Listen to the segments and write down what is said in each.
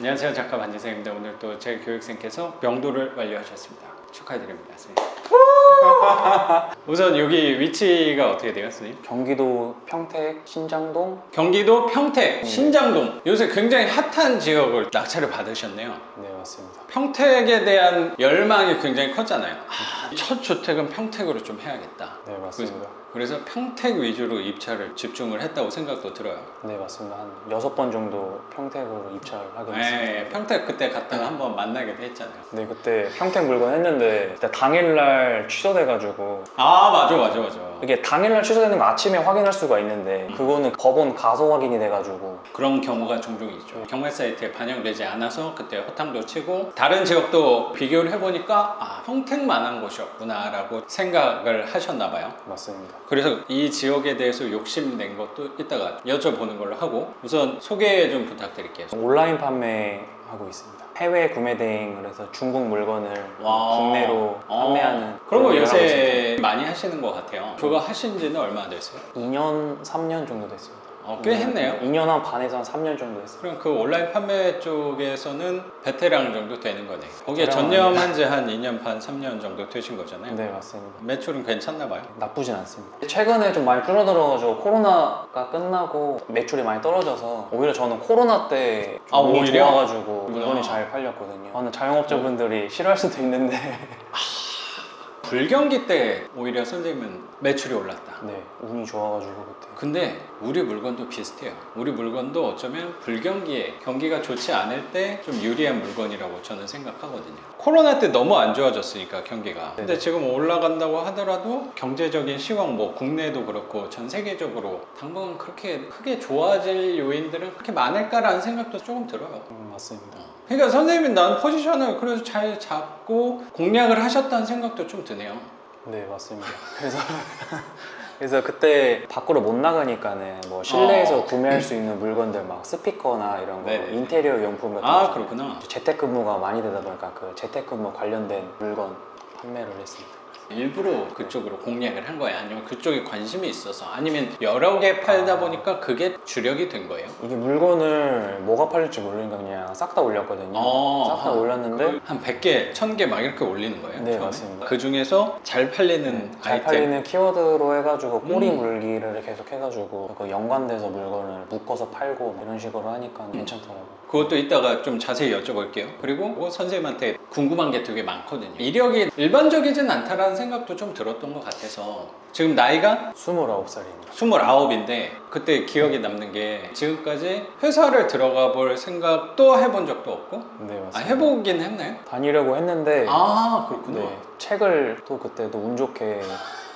안녕하세요, 작가 반지생입니다. 오늘 또 제 교육생께서 명도를 완료하셨습니다. 축하드립니다, 선생님. 우선 여기 위치가 어떻게 돼요, 선생님? 경기도 평택 신장동. 경기도 평택 신장동. 요새 굉장히 핫한 지역을 낙찰을 받으셨네요. 네, 맞습니다. 평택에 대한 열망이 굉장히 컸잖아요. 첫 주택은 평택으로 좀 해야겠다. 네, 맞습니다. 그래서 평택 위주로 입찰을 집중을 했다고 생각도 들어요. 네, 맞습니다. 한 6번 정도 평택으로 입찰을 하게 됐습니다. 네, 평택 그때 갔다가 한번 만나기도 했잖아요. 네, 그때 평택 물건 했는데 그때 당일날 취소돼가지고. 아, 맞아. 이게 당일날 취소되는 거 아침에 확인할 수가 있는데 그거는 법원 가서 확인이 돼가지고. 그런 경우가 종종 있죠. 경매 사이트에 반영되지 않아서 그때 허탕도 치고 다른 지역도 비교를 해보니까 아, 평택만한 곳이었구나 라고 생각을 하셨나 봐요. 맞습니다. 그래서 이 지역에 대해서 욕심낸 것도 이따가 여쭤보는 걸로 하고 우선 소개 좀 부탁드릴게요. 온라인 판매하고 있습니다. 해외 구매 대행을 해서 중국 물건을 와. 국내로 판매하는. 그런 거 그런 걸 하고 있습니다. 요새 많이 하시는 것 같아요. 그거 하신 지는 얼마나 됐어요? 2년, 3년 정도 됐습니다. 꽤 했네요. 2년 한 반에서 한 3년 정도 했습니다. 그럼 그 온라인 판매 쪽에서는 베테랑 정도 되는 거네. 거기에 베테랑은- 전념한 지 한 2년 반, 3년 정도 되신 거잖아요. 네, 맞습니다. 매출은 괜찮나 봐요. 나쁘진 않습니다. 최근에 좀 많이 줄어들어가지고 코로나가 끝나고 매출이 많이 떨어져서 오히려 저는 코로나 때 아, 운이 오히려? 좋아가지고 물건이 잘 팔렸거든요. 저는 자영업자분들이 싫어할 수도 있는데 불경기 때 오히려 선생님은 매출이 올랐다. 네, 운이 좋아가지고 그때. 근데 우리 물건도 비슷해요. 우리 물건도 어쩌면 불경기에 경기가 좋지 않을 때 좀 유리한 물건이라고 저는 생각하거든요. 코로나 때 너무 안 좋아졌으니까 경기가. 근데 네네. 지금 올라간다고 하더라도 경제적인 시황 뭐 국내도 그렇고 전 세계적으로 당분간 그렇게 크게 좋아질 요인들은 그렇게 많을까라는 생각도 조금 들어요. 맞습니다. 그러니까 선생님이 난 포지션을 그래서 잘 잡고 공략을 하셨다는 생각도 좀 드네요. 네, 맞습니다. 그래서 그때 밖으로 못 나가니까는 뭐 실내에서 구매할 수 있는 물건들 막 스피커나 이런 거 네네. 인테리어 용품 같은 아, 거 그렇구나. 재택근무가 많이 되다 보니까 그 재택근무 관련된 물건 판매를 했습니다. 일부러 그쪽으로 공략을 한 거예요? 아니면 그쪽에 관심이 있어서? 아니면 여러 개 팔다 보니까 그게 주력이 된 거예요? 이게 물건을 뭐가 팔릴지 모르니까 그냥 싹 다 올렸거든요. 싹 다 올렸는데 한 100개, 1000개 막 이렇게 올리는 거예요? 네, 처음에? 맞습니다. 그 중에서 잘 팔리는 잘 아이템? 팔리는 키워드로 해가지고 꼬리 물기를 계속 해가지고 그 연관돼서 물건을 묶어서 팔고 이런 식으로 하니까 괜찮더라고요. 그것도 이따가 좀 자세히 여쭤볼게요. 그리고 그거 선생님한테 궁금한 게 되게 많거든요. 이력이 일반적이진 않다라는 생각도 좀 들었던 것 같아서 지금 나이가 29살입니다. 29인데 그때 기억에 남는 게 지금까지 회사를 들어가 볼 생각도 해본 적도 없고 네, 아, 맞습니다. 해보긴 했나요? 다니려고 했는데 아, 그렇구나. 네, 책을 또 그때도 운 좋게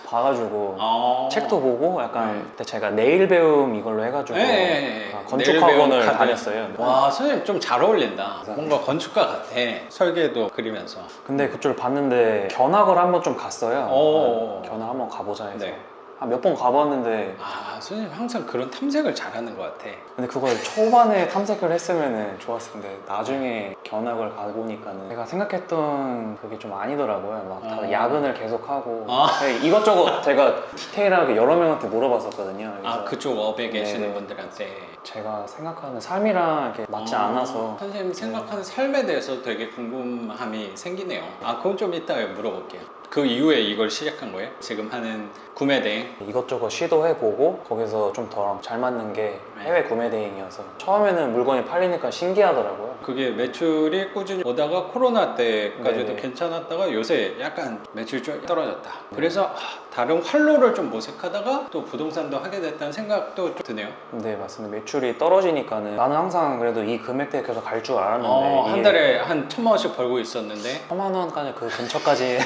봐가지고 아. 책도 보고 약간 그때 제가 네일 배움 이걸로 해가지고 네. 건축학원을 네일 배움 다녔어요. 와, 선생님 좀 잘 어울린다. 그래서- 뭔가 건축가 같아. 설계도 그리면서. 근데 그쪽을 봤는데 견학을 한번 좀 갔어요. 오. 견학 한번 가보자 해서 네. 한 몇 번 가봤는데 아, 선생님 항상 그런 탐색을 잘하는 것 같아. 근데 그걸 초반에 탐색을 했으면 좋았을 텐데 나중에 견학을 가보니까는 제가 생각했던 그게 좀 아니더라고요. 막 다 야근을 계속하고 이것저것 제가 디테일하게 여러 명한테 물어봤었거든요. 아, 그래서 그쪽 업에 계시는 네네. 분들한테. 제가 생각하는 삶이랑 이렇게 맞지 않아서 선생님 생각하는 삶에 대해서 되게 궁금함이 생기네요. 아, 그건 좀 이따가 물어볼게요. 그 이후에 이걸 시작한 거예요? 지금 하는 구매 대행? 이것저것 시도해보고 거기서 좀 더 잘 맞는 게 해외 구매 대행이어서 처음에는 물건이 팔리니까 신기하더라고요. 그게 매출이 꾸준히 오다가 코로나 때까지도 네네. 괜찮았다가 요새 약간 매출이 좀 떨어졌다. 그래서 다른 활로를 좀 모색하다가 또 부동산도 하게 됐다는 생각도 좀 드네요. 네, 맞습니다. 매출이 떨어지니까는 나는 항상 그래도 이 금액대에 계속 갈 줄 알았는데 한 이게 달에 한 1000만 원씩 벌고 있었는데 1,000만 원까지 그 근처까지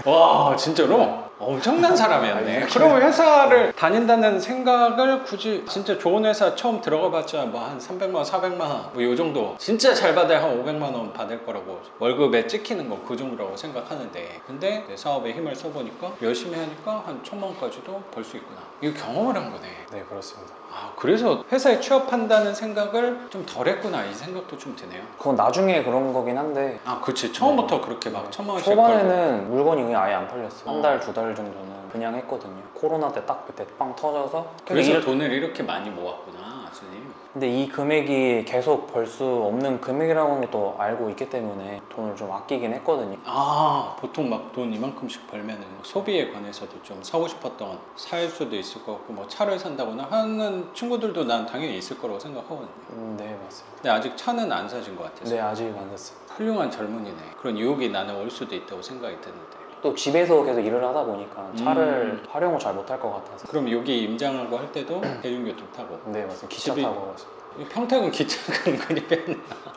와, 진짜로? 엄청난 사람이었네. 그럼 회사를 다닌다는 생각을 굳이 진짜 좋은 회사 처음 들어가 봤자 뭐 한 300만 원, 400만 원 뭐 요 정도 진짜 잘 받아야 한 500만 원 받을 거라고 월급에 찍히는 거 그 정도라고 생각하는데 근데 내 사업에 힘을 써보니까 열심히 하니까 한 1000만 원까지도 벌 수 있구나. 이거 경험을 한 거네. 네, 그렇습니다. 아, 그래서 회사에 취업한다는 생각을 좀 덜 했구나 이 생각도 좀 드네요. 그건 나중에 그런 거긴 한데 아, 그치. 처음부터 그렇게 막 1000만 원씩 벌고. 초반에는 물건이 그냥 아예 안 팔렸어요. 한 달, 두 달 정도는 그냥 했거든요. 코로나 때 딱 그때 빵 터져서 그래서 돈을 이렇게 많이 모았구나, 선생님. 근데 이 금액이 계속 벌 수 없는 금액이라는 것도 알고 있기 때문에 돈을 좀 아끼긴 했거든요. 아, 보통 막 돈 이만큼씩 벌면은 소비에 관해서도 좀 사고 싶었던 살 수도 있을 것 같고 뭐 차를 산다거나 하는 친구들도 난 당연히 있을 거라고 생각하거든요. 네, 맞습니다. 근데 아직 차는 안 사신 것 같아서. 네, 아직 안 샀습니다. 훌륭한 젊은이네. 그런 유혹이 나는 올 수도 있다고 생각이 드는데. 또 집에서 계속 일을 하다 보니까 차를 활용을 잘 못할 것 같아서. 그럼 여기 임장하고 할 때도 대중교통 타고. 네, 맞습니다. 기차 집이- 타고 갔어요. 평택은 기차가 은근히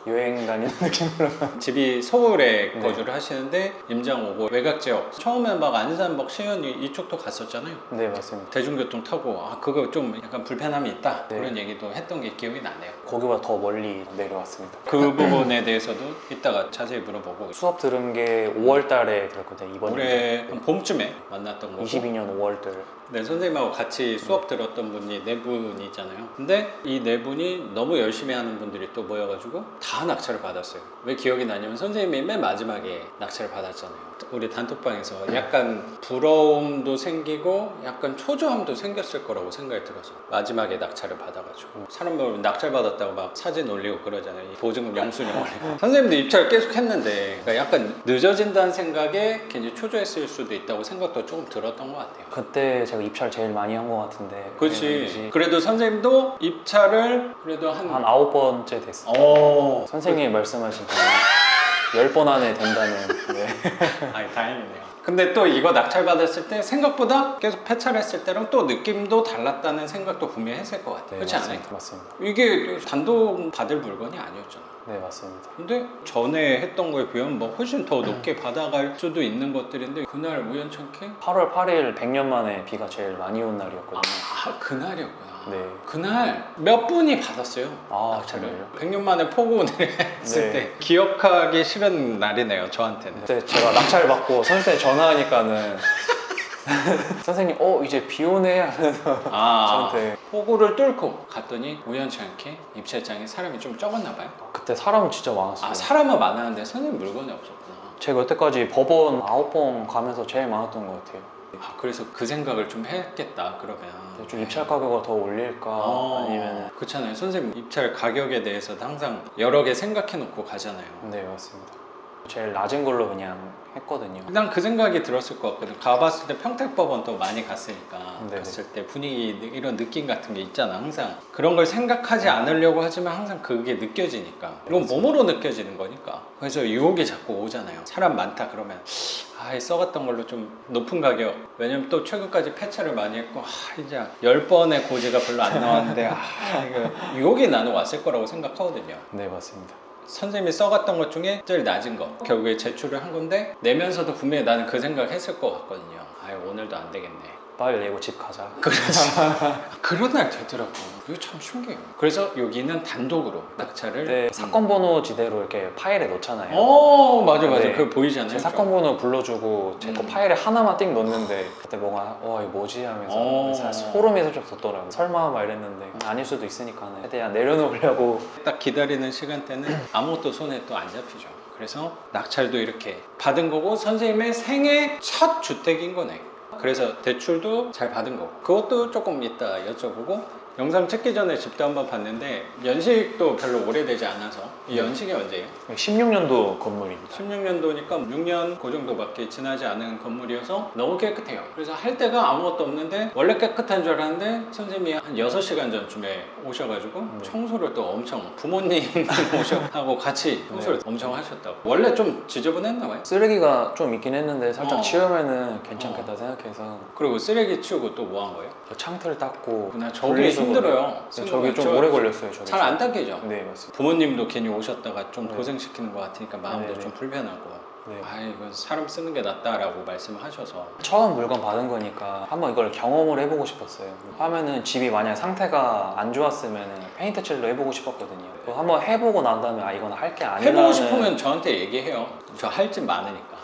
여행 다니는 느낌으로. 집이 서울에 네. 거주를 하시는데 임장 오고 외곽 지역 처음에 막 안산 막 시연 이쪽도 갔었잖아요. 네, 맞습니다. 대중교통 타고 아 그거 좀 약간 불편함이 있다 네. 그런 얘기도 했던 게 기억이 나네요. 거기보다 더 멀리 내려왔습니다. 그 부분에 대해서도 이따가 자세히 물어보고 수업 들은 게 5월 달에 들었거든요. 이번 올해 한 봄쯤에 만났던 거고 22년 5월 달. 네, 선생님하고 같이 수업 들었던 분이 네 분이 있잖아요. 근데 이 네 분이 너무 열심히 하는 분들이 또 모여가지고 다 낙찰을 받았어요. 왜 기억이 나냐면 선생님이 맨 마지막에 낙찰을 받았잖아요. 우리 단톡방에서 약간 부러움도 생기고 약간 초조함도 생겼을 거라고 생각이 들어서 마지막에 낙찰을 받아가지고 사람들 낙찰 받았다고 막 사진 올리고 그러잖아요. 이 보증금 영수증 올리고 선생님도 입찰을 계속 했는데 그러니까 약간 늦어진다는 생각에 괜히 초조했을 수도 있다고 생각도 조금 들었던 것 같아요. 그때 제가 입찰 제일 많이 한 것 같은데. 그렇지. 그래도 선생님도 입찰을 그래도 한 9번째 됐어요. 오. 선생님이 말씀하신 10번 안에 된다는. 네. 아이 다행이네요. 근데 또 이거 낙찰 받았을 때 생각보다 계속 폐찰했을 때랑 또 느낌도 달랐다는 생각도 분명히 했을 것 같아요. 네, 그렇지 않아요? 맞습니다. 맞습니다. 이게 단독 받을 물건이 아니었잖아. 네, 맞습니다. 근데 전에 했던 거에 비하면 뭐 훨씬 더 높게 받아갈 수도 있는 것들인데 그날 우연찮게 8월 8일 100년 만에 비가 제일 많이 온 날이었거든요. 아 그날이었구나. 네. 그날 몇 분이 받았어요. 아, 낙찰을. 정말요? 100년 만에 폭우를 했을 네. 때 기억하기 싫은 날이네요. 저한테는. 그때 제가 낙찰 받고 선생님한테 전화하니까는 선생님 이제 비 오네 하면서 아, 저한테. 폭우를 뚫고 갔더니 우연치 않게 입찰장에 사람이 좀 적었나 봐요. 그때 사람은 진짜 많았어요. 아 사람은 많았는데 선생님 물건이 없었구나. 제가 여태까지 법원 9번 가면서 제일 많았던 것 같아요. 아 그래서 그 생각을 좀 했겠다 그러면. 좀 입찰 가격을 더 올릴까 아니면. 그렇잖아요. 선생님 입찰 가격에 대해서도 항상 여러 개 생각해 놓고 가잖아요. 네, 맞습니다. 제일 낮은 걸로 그냥 했거든요. 난 그 생각이 들었을 것 같거든. 가봤을 때 평택법원 또 많이 갔으니까 네네. 갔을 때 분위기 이런 느낌 같은 게 있잖아. 항상 그런 걸 생각하지 않으려고 하지만 항상 그게 느껴지니까. 이건 몸으로 느껴지는 거니까. 그래서 유혹이 자꾸 오잖아요. 사람 많다 그러면 아, 썩었던 걸로 좀 높은 가격. 왜냐면 또 최근까지 폐차를 많이 했고 이제 10번의 고지가 별로 안 나왔는데 이거 유혹이 나는 왔을 거라고 생각하거든요. 네, 맞습니다. 선생님이 써갔던 것 중에 제일 낮은 거 결국에 제출을 한 건데 내면서도 분명히 나는 그 생각 했을 것 같거든요. 아유 오늘도 안 되겠네. 빨리 내고 집 가자. 그렇지. 그런 날 되더라고. 그게 참 신기해요. 그래서 여기는 단독으로 낙찰을. 네, 사건 번호 지대로 이렇게 파일에 넣잖아요. 맞아. 네. 그거 보이잖아요. 제 사건 번호 불러주고 제 거 파일에 하나만 띵 넣었는데 그때 뭔가 이거 뭐지 하면서 사실 소름이 살짝 돋더라고요. 설마 막 이랬는데 아닐 수도 있으니까 최대한 내려놓으려고. 딱 기다리는 시간대는 아무것도 손에 또 안 잡히죠. 그래서 낙찰도 이렇게 받은 거고 선생님의 생애 첫 주택인 거네. 그래서 대출도 잘 받은 거고 그것도 조금 이따 여쭤보고 영상 찍기 전에 집도 한번 봤는데 연식도 별로 오래되지 않아서 이 연식이 언제예요? 16년도 건물입니다. 16년도니까 6년 그 정도밖에 지나지 않은 건물이어서 너무 깨끗해요. 그래서 할 데가 아무것도 없는데 원래 깨끗한 줄 알았는데 선생님이 한 6시간 전쯤에 오셔가지고 청소를 또 엄청 부모님 오셔하고 같이 청소를 엄청 하셨다고. 원래 좀 지저분했나 봐요. 쓰레기가 좀 있긴 했는데 살짝 어. 치우면은 괜찮겠다 생각해서 그리고 쓰레기 치우고 또 뭐 한 거예요? 창틀 닦고. 그나 저게 힘들어요. 저게 좀 오래 걸렸어요. 저게. 잘 안 닦이죠? 네, 맞습니다. 부모님도 괜히 오셨다가 좀 네. 고생시키는 것 같으니까 마음도 네네. 좀 불편하고 네. 아 이건 사람 쓰는 게 낫다라고 말씀하셔서 처음 물건 받은 거니까 한번 이걸 경험을 해보고 싶었어요. 하면은 집이 만약 상태가 안 좋았으면 페인트 칠도 해보고 싶었거든요. 그거 한번 해보고 난 다음에 이건 할 게 아니라는. 해보고 싶으면 저한테 얘기해요. 저 할 짓 많으니까.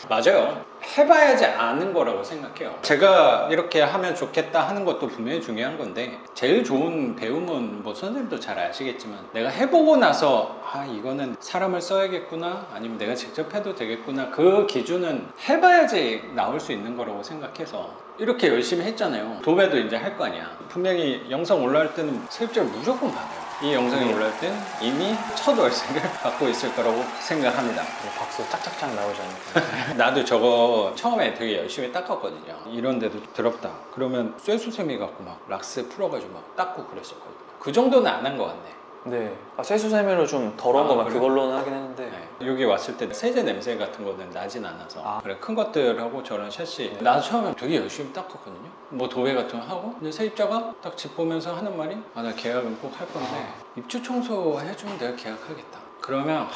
맞아요. 해봐야지 아는 거라고 생각해요. 제가 이렇게 하면 좋겠다 하는 것도 분명히 중요한 건데 제일 좋은 배움은 뭐 선생님도 잘 아시겠지만 내가 해보고 나서 아 이거는 사람을 써야겠구나 아니면 내가 직접 해도 되겠구나 그 기준은 해봐야지 나올 수 있는 거라고 생각해서 이렇게 열심히 했잖아요. 도배도 이제 할 거 아니야. 분명히 영상 올라올 때는 세입자를 무조건 받아요. 이 영상이 올라올 땐 이미 첫 월세를 받고 있을 거라고 생각합니다. 박수 짝짝짝 나오지 않을까. 나도 저거 처음에 되게 열심히 닦았거든요. 이런 데도 더럽다. 그러면 쇠수세미 갖고 막 락스 풀어가지고 막 닦고 그랬었거든요. 그 정도는 안 한 것 같네. 네. 쇠수세미로 좀 더러운 거만 그래? 그걸로는 하긴 했는데. 네. 여기 왔을 때 세제 냄새 같은 거는 나진 않아서 그래 큰 것들하고 저런 샤시 네. 나도 처음에 되게 열심히 닦았거든요. 뭐 도배 같은 거 하고 근데 세입자가 딱 집 보면서 하는 말이 아 나 계약은 꼭 할 건데 입주 청소 해주면 내가 계약하겠다. 그러면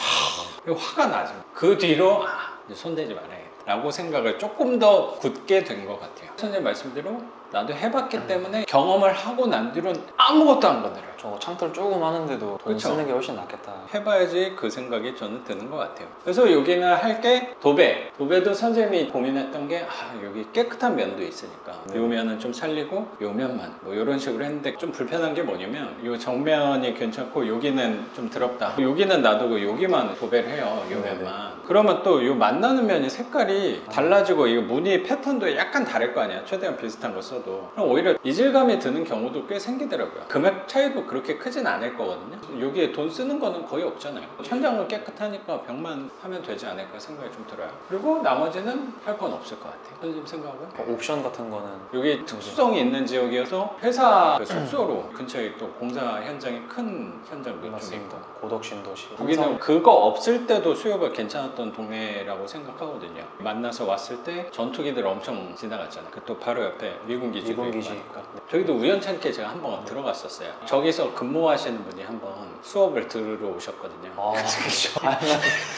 화가 나죠. 그 뒤로 이제 손대지 말아야겠다 라고 생각을 조금 더 굳게 된 것 같아요. 선생님 말씀대로 나도 해봤기 때문에 경험을 하고 난 뒤로는 아무것도 안 건드려요. 저 창틀 조금 하는데도 돈 그쵸? 쓰는 게 훨씬 낫겠다. 해봐야지 그 생각이 저는 드는 것 같아요. 그래서 여기는 할 게 도배. 도배도 선생님이 고민했던 게 여기 깨끗한 면도 있으니까 네. 요 면은 좀 살리고 요 면만 뭐 이런 식으로 했는데 좀 불편한 게 뭐냐면 요 정면이 괜찮고 여기는 좀 더럽다. 여기는 놔두고 여기만 도배를 해요. 요 네네. 면만. 그러면 또 요 만나는 면이 색깔이 달라지고 이거 무늬 패턴도 약간 다를 거 아니야. 최대한 비슷한 거 써도. 그럼 오히려 이질감이 드는 경우도 꽤 생기더라고요. 금액 차이도 그렇게 크진 않을 거거든요. 여기에 돈 쓰는 거는 거의 없잖아요. 천장은 깨끗하니까 벽만 하면 되지 않을까 생각이 좀 들어요. 그리고 나머지는 할 건 없을 것 같아요. 선생님 생각은? 옵션 같은 거는 여기 특수성이 있는 지역이어서 회사 그 숙소로 근처에 또 공사 현장이 큰 현장 몇 종 맞습니다. 있고 고덕 신도시. 여기는 그거 없을 때도 수요가 괜찮았던 동네라고 생각하거든요. 만나서 왔을 때 전투기들 엄청 지나갔잖아요. 그 또 바로 옆에 미군 기지도 미군 기지 있고 있고. 하니까. 저기도 우연찮게 제가 한번 들어갔었어요. 저기서 근무하시는 분이 한번 수업을 들으러 오셨거든요. 그렇죠.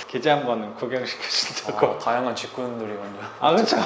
기지 한번 구경시켜준다고. 다양한 직군들이 그렇죠. 먼저.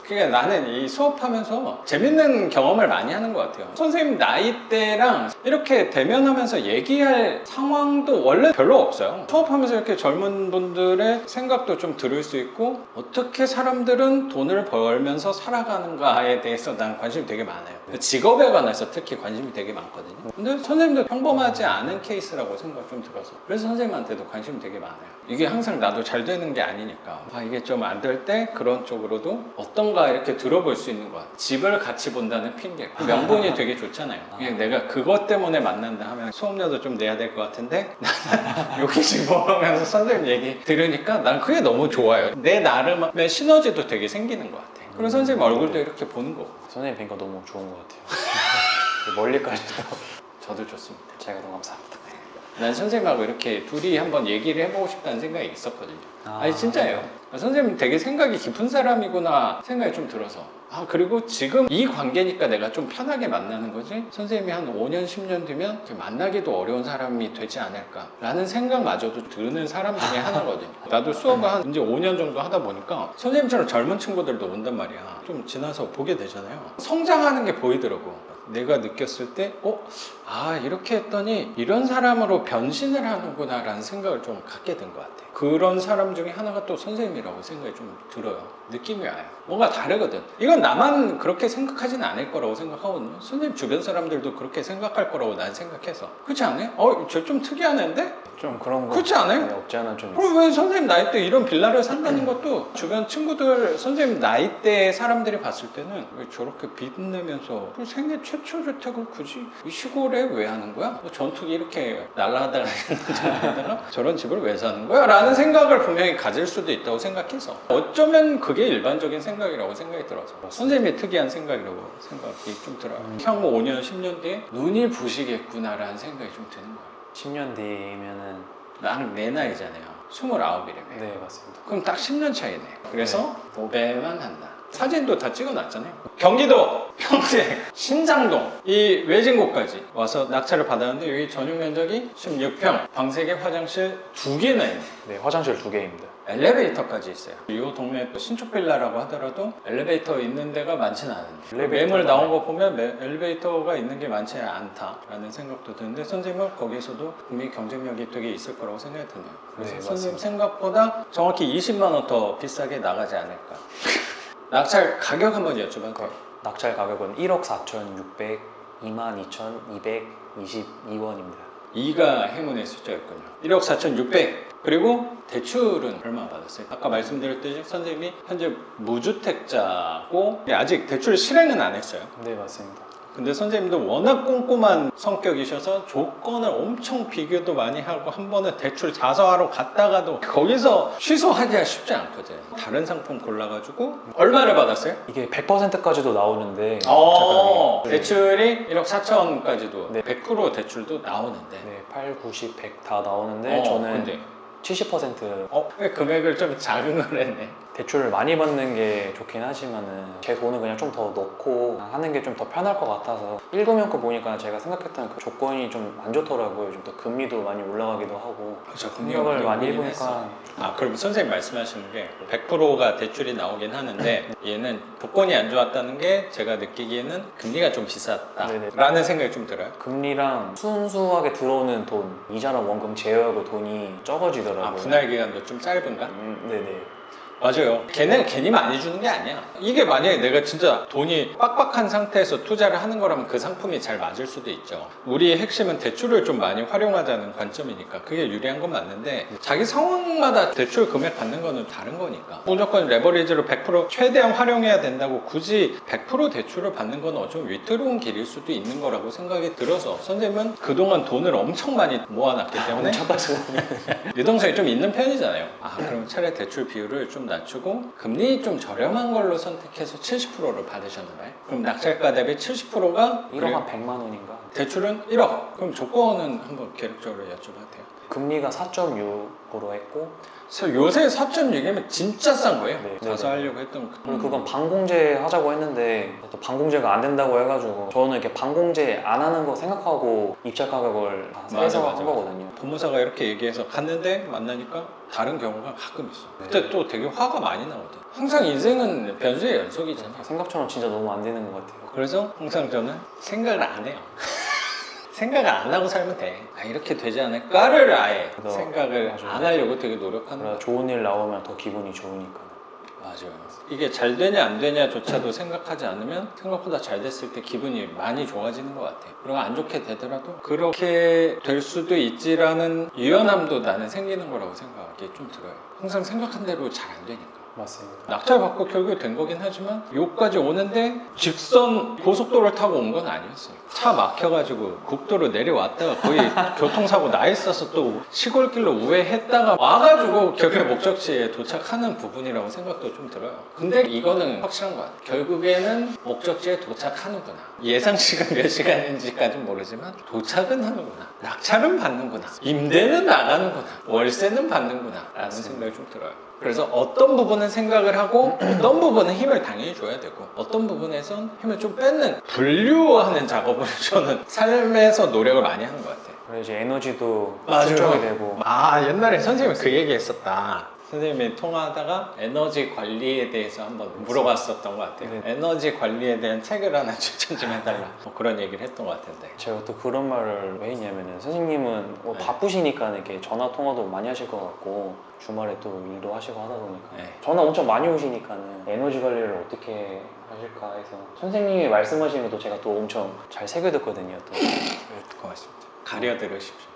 그러니까 나는 이 수업하면서 재밌는 경험을 많이 하는 것 같아요. 선생님 나이대랑 이렇게 대면하면서 얘기할 상황도 원래 별로 없어요. 수업하면서 이렇게 젊은 분들의 생각도 좀 들을 수 있고 어떻게 사람들은 돈을 벌면서 살아가는가에 대해서 난 관심이 되게 많아요. 직업에 관해서 특히 관심이 되게 많거든요. 근데 선생님도 평범하지 않은 케이스라고 생각 좀 들어서 그래서 선생님한테도 관심이 되게 많아요. 이게 항상 나도 잘 되는 게 아니니까 이게 좀 안 될 때 그런 쪽으로도 어떤가 이렇게 들어볼 수 있는 것 같아요. 집을 같이 본다는 핑계 명분이 되게 좋잖아요. 그냥 내가 그것 때문에 만난다 하면 수업료도 좀 내야 될 것 같은데 나는 여기 집 보면서 선생님 얘기 들으니까 난 그게 너무 좋아요. 내 나름의 시너지도 되게 생기는 것 같아요. 그리고 선생님 얼굴도 이렇게 보는 거고 선생님 뵈니까 너무 좋은 것 같아요. 멀리까지도. 저도 좋습니다. 제가 너무 감사합니다. 난 선생님하고 이렇게 둘이 한번 얘기를 해보고 싶다는 생각이 있었거든요. 아니 진짜예요. 선생님 되게 생각이 깊은 사람이구나 생각이 좀 들어서 그리고 지금 이 관계니까 내가 좀 편하게 만나는 거지 선생님이 한 5년 10년 뒤면 만나기도 어려운 사람이 되지 않을까 라는 생각마저도 드는 사람 중에 하나거든요. 나도 수업을 한 이제 5년 정도 하다 보니까 선생님처럼 젊은 친구들도 온단 말이야. 좀 지나서 보게 되잖아요. 성장하는 게 보이더라고. 내가 느꼈을 때 이렇게 했더니 이런 사람으로 변신을 하는구나 라는 생각을 좀 갖게 된 것 같아요. 그런 사람 중에 하나가 또 선생님이라고 생각이 좀 들어요. 느낌이 와요. 뭔가 다르거든. 이건 나만 그렇게 생각하지는 않을 거라고 생각하거든요. 선생님 주변 사람들도 그렇게 생각할 거라고 난 생각해서 그렇지 않아요? 저 좀 특이한 애인데? 좀 그런 거. 그렇지 않아요? 네, 없지 않아 좀 있어요. 그럼 왜 선생님 나이 때 이런 빌라를 산다는 것도 주변 친구들 선생님 나이 때 사람들이 봤을 때는 왜 저렇게 빚내면서 생애 최초 주택을 굳이 이 시골에 왜 하는 거야? 전투기 이렇게 날아다니는 데다가 저런 집을 왜 사는 거야? 라는 생각을 분명히 가질 수도 있다고 생각해서 어쩌면 그게 일반적인 생각이라고 생각이 들어서 선생님의 특이한 생각이라고 생각이 좀 들어요. 향후 5년 10년 뒤에 눈이 부시겠구나 라는 생각이 좀 드는 거예요. 10년 뒤면은 나는 내 나이잖아요. 29이래며. 네 맞습니다. 그럼 딱 10년 차이네. 그래서 도배만 한다. 사진도 다 찍어놨잖아요. 경기도 평택 신장동 이 외진곳까지 와서 낙찰을 받았는데 여기 전용 면적이 16평 방세개 화장실 2개나 있네. 네 화장실 2개입니다. 엘리베이터까지 있어요. 이 동네 신축 빌라라고 하더라도 엘리베이터 있는 데가 많지는 않은데 엘리베이터가 매물 나온 거 보면 엘리베이터가 있는 게 많지 않다라는 생각도 드는데 선생님은 거기에서도 분명히 경쟁력이 되게 있을 거라고 생각이 드네요. 그래서 네, 선생님 맞습니다. 생각보다 정확히 20만 원 더 비싸게 나가지 않을까. 낙찰 가격 한번 여쭤봐도 돼요? 낙찰 가격은 1억 4,600, 22,222원입니다. 2가 행운의 숫자였군요. 1억 4,600. 그리고 대출은 얼마 받았어요? 아까 말씀드렸듯이 선생님이 현재 무주택자고 아직 대출 실행은 안 했어요. 네, 맞습니다. 근데 선생님도 워낙 꼼꼼한 성격이셔서 조건을 엄청 비교도 많이 하고 한 번은 대출 자서하러 갔다가도 거기서 취소하기가 쉽지 않거든. 다른 상품 골라가지고 얼마를 받았어요? 이게 100%까지도 나오는데 어, 네. 대출이 1억 4천까지도 네. 100% 대출도 나오는데 네, 8, 90, 100 다 나오는데 저는 근데 70% 왜 금액을 좀 작은 걸 했네. 대출을 많이 받는 게 좋긴 하지만은 제 돈을 그냥 좀 더 넣고 하는 게 좀 더 편할 것 같아서 1금융권 보니까 제가 생각했던 그 조건이 좀 안 좋더라고요. 좀 더 금리도 많이 올라가기도 하고 그렇죠. 생각을 많이 오르긴 해보니까 했어. 그럼 선생님 말씀하시는 게 100%가 대출이 나오긴 하는데 얘는 조건이 안 좋았다는 게 제가 느끼기에는 금리가 좀 네네. 비쌌다라는 생각이 좀 들어요. 금리랑 순수하게 들어오는 돈, 이자랑 원금 제외하고 돈이 적어지더라고요. 분할 기간도 좀 짧은가? 네네. 맞아요. 걔는 괜히 많이 주는 게 아니야. 이게 만약에 내가 진짜 돈이 빡빡한 상태에서 투자를 하는 거라면 그 상품이 잘 맞을 수도 있죠. 우리의 핵심은 대출을 좀 많이 활용하자는 관점이니까 그게 유리한 건 맞는데 자기 상황마다 대출 금액 받는 거는 다른 거니까 무조건 레버리지로 100% 최대한 활용해야 된다고 굳이 100% 대출을 받는 건 좀 위태로운 길일 수도 있는 거라고 생각이 들어서 선생님은 그동안 돈을 엄청 많이 모아놨기 때문에 유동성이 좀 있는 편이잖아요. 그럼 차라리 대출 비율을 좀 낮추고 금리 좀 저렴한 걸로 선택해서 70%를 받으셨나봐요. 그럼 낙찰가 대비 70%가 1억 한 100만 원인가? 대출은 1억. 그럼 조건은 한번 계획적으로 여쭤봐도 돼요? 금리가 4.6으로 했고 요새 4.6이면 진짜 싼 거예요. 네. 자수하려고 했던 그리고 그건 반공제 하자고 했는데 또 반공제가 안 된다고 해가지고 저는 이렇게 반공제 안 하는 거 생각하고 입찰 가격을 해서 한 거거든요. 법무사가 이렇게 얘기해서 갔는데 만나니까 다른 경우가 가끔 있어. 그때 또 되게 화가 많이 나거든. 항상 인생은 변수의 연속이잖아. 생각처럼 진짜 너무 안 되는 것 같아요. 그래서 항상 저는 생각을 안 해요. 생각을 안 하고 살면 돼. 이렇게 되지 않을까를 아예 생각을 맞아요. 안 하려고 되게 노력하는 그래 거야. 좋은 일 나오면 더 기분이 좋으니까. 맞아요. 이게 잘 되냐 안 되냐조차도 생각하지 않으면 생각보다 잘 됐을 때 기분이 많이 좋아지는 것 같아요. 그리고 안 좋게 되더라도 그렇게 될 수도 있지라는 유연함도 나는 생기는 거라고 생각이 좀 들어요. 항상 생각한 대로 잘 안 되니까. 맞습니다. 낙찰 받고 결국에 된 거긴 하지만 여기까지 오는데 직선 고속도로를 타고 온 건 아니었어요. 차 막혀가지고 국도로 내려왔다가 거의 교통사고 나 있어서 또 시골길로 우회했다가 와가지고 결국에 목적지에 도착하는 부분이라고 생각도 좀 들어요. 근데 이거는 확실한 것 같아요. 결국에는 목적지에 도착하는구나. 예상 시간 몇 시간인지까지는 모르지만 도착은 하는구나. 낙찰은 받는구나. 임대는 나가는구나. 월세는 받는구나. 라는 생각이 좀 들어요. 그래서 어떤 부분은 생각을 하고 어떤 부분은 힘을 당연히 줘야 되고 어떤 부분에선 힘을 좀 뺏는 분류하는 작업을 저는 삶에서 노력을 많이 하는 것 같아요. 그래서 이제 에너지도 맞아요. 설정이 되고 옛날에 선생님이 그 얘기 했었다. 선생님이 통화하다가 에너지 관리에 대해서 한번 물어봤었던 것 같아요. 네. 에너지 관리에 대한 책을 하나 추천 좀 해달라. 그런 얘기를 했던 것 같은데. 제가 또 그런 말을 왜 했냐면은 선생님은 네. 바쁘시니까 이렇게 전화 통화도 많이 하실 것 같고 주말에 또 일도 하시고 하다 보니까 네. 전화 엄청 많이 오시니까는 에너지 관리를 어떻게 하실까 해서 선생님이 말씀하시는 것도 제가 또 엄청 잘 새겨듣거든요. 또. 고맙습니다. 가려 들으십시오.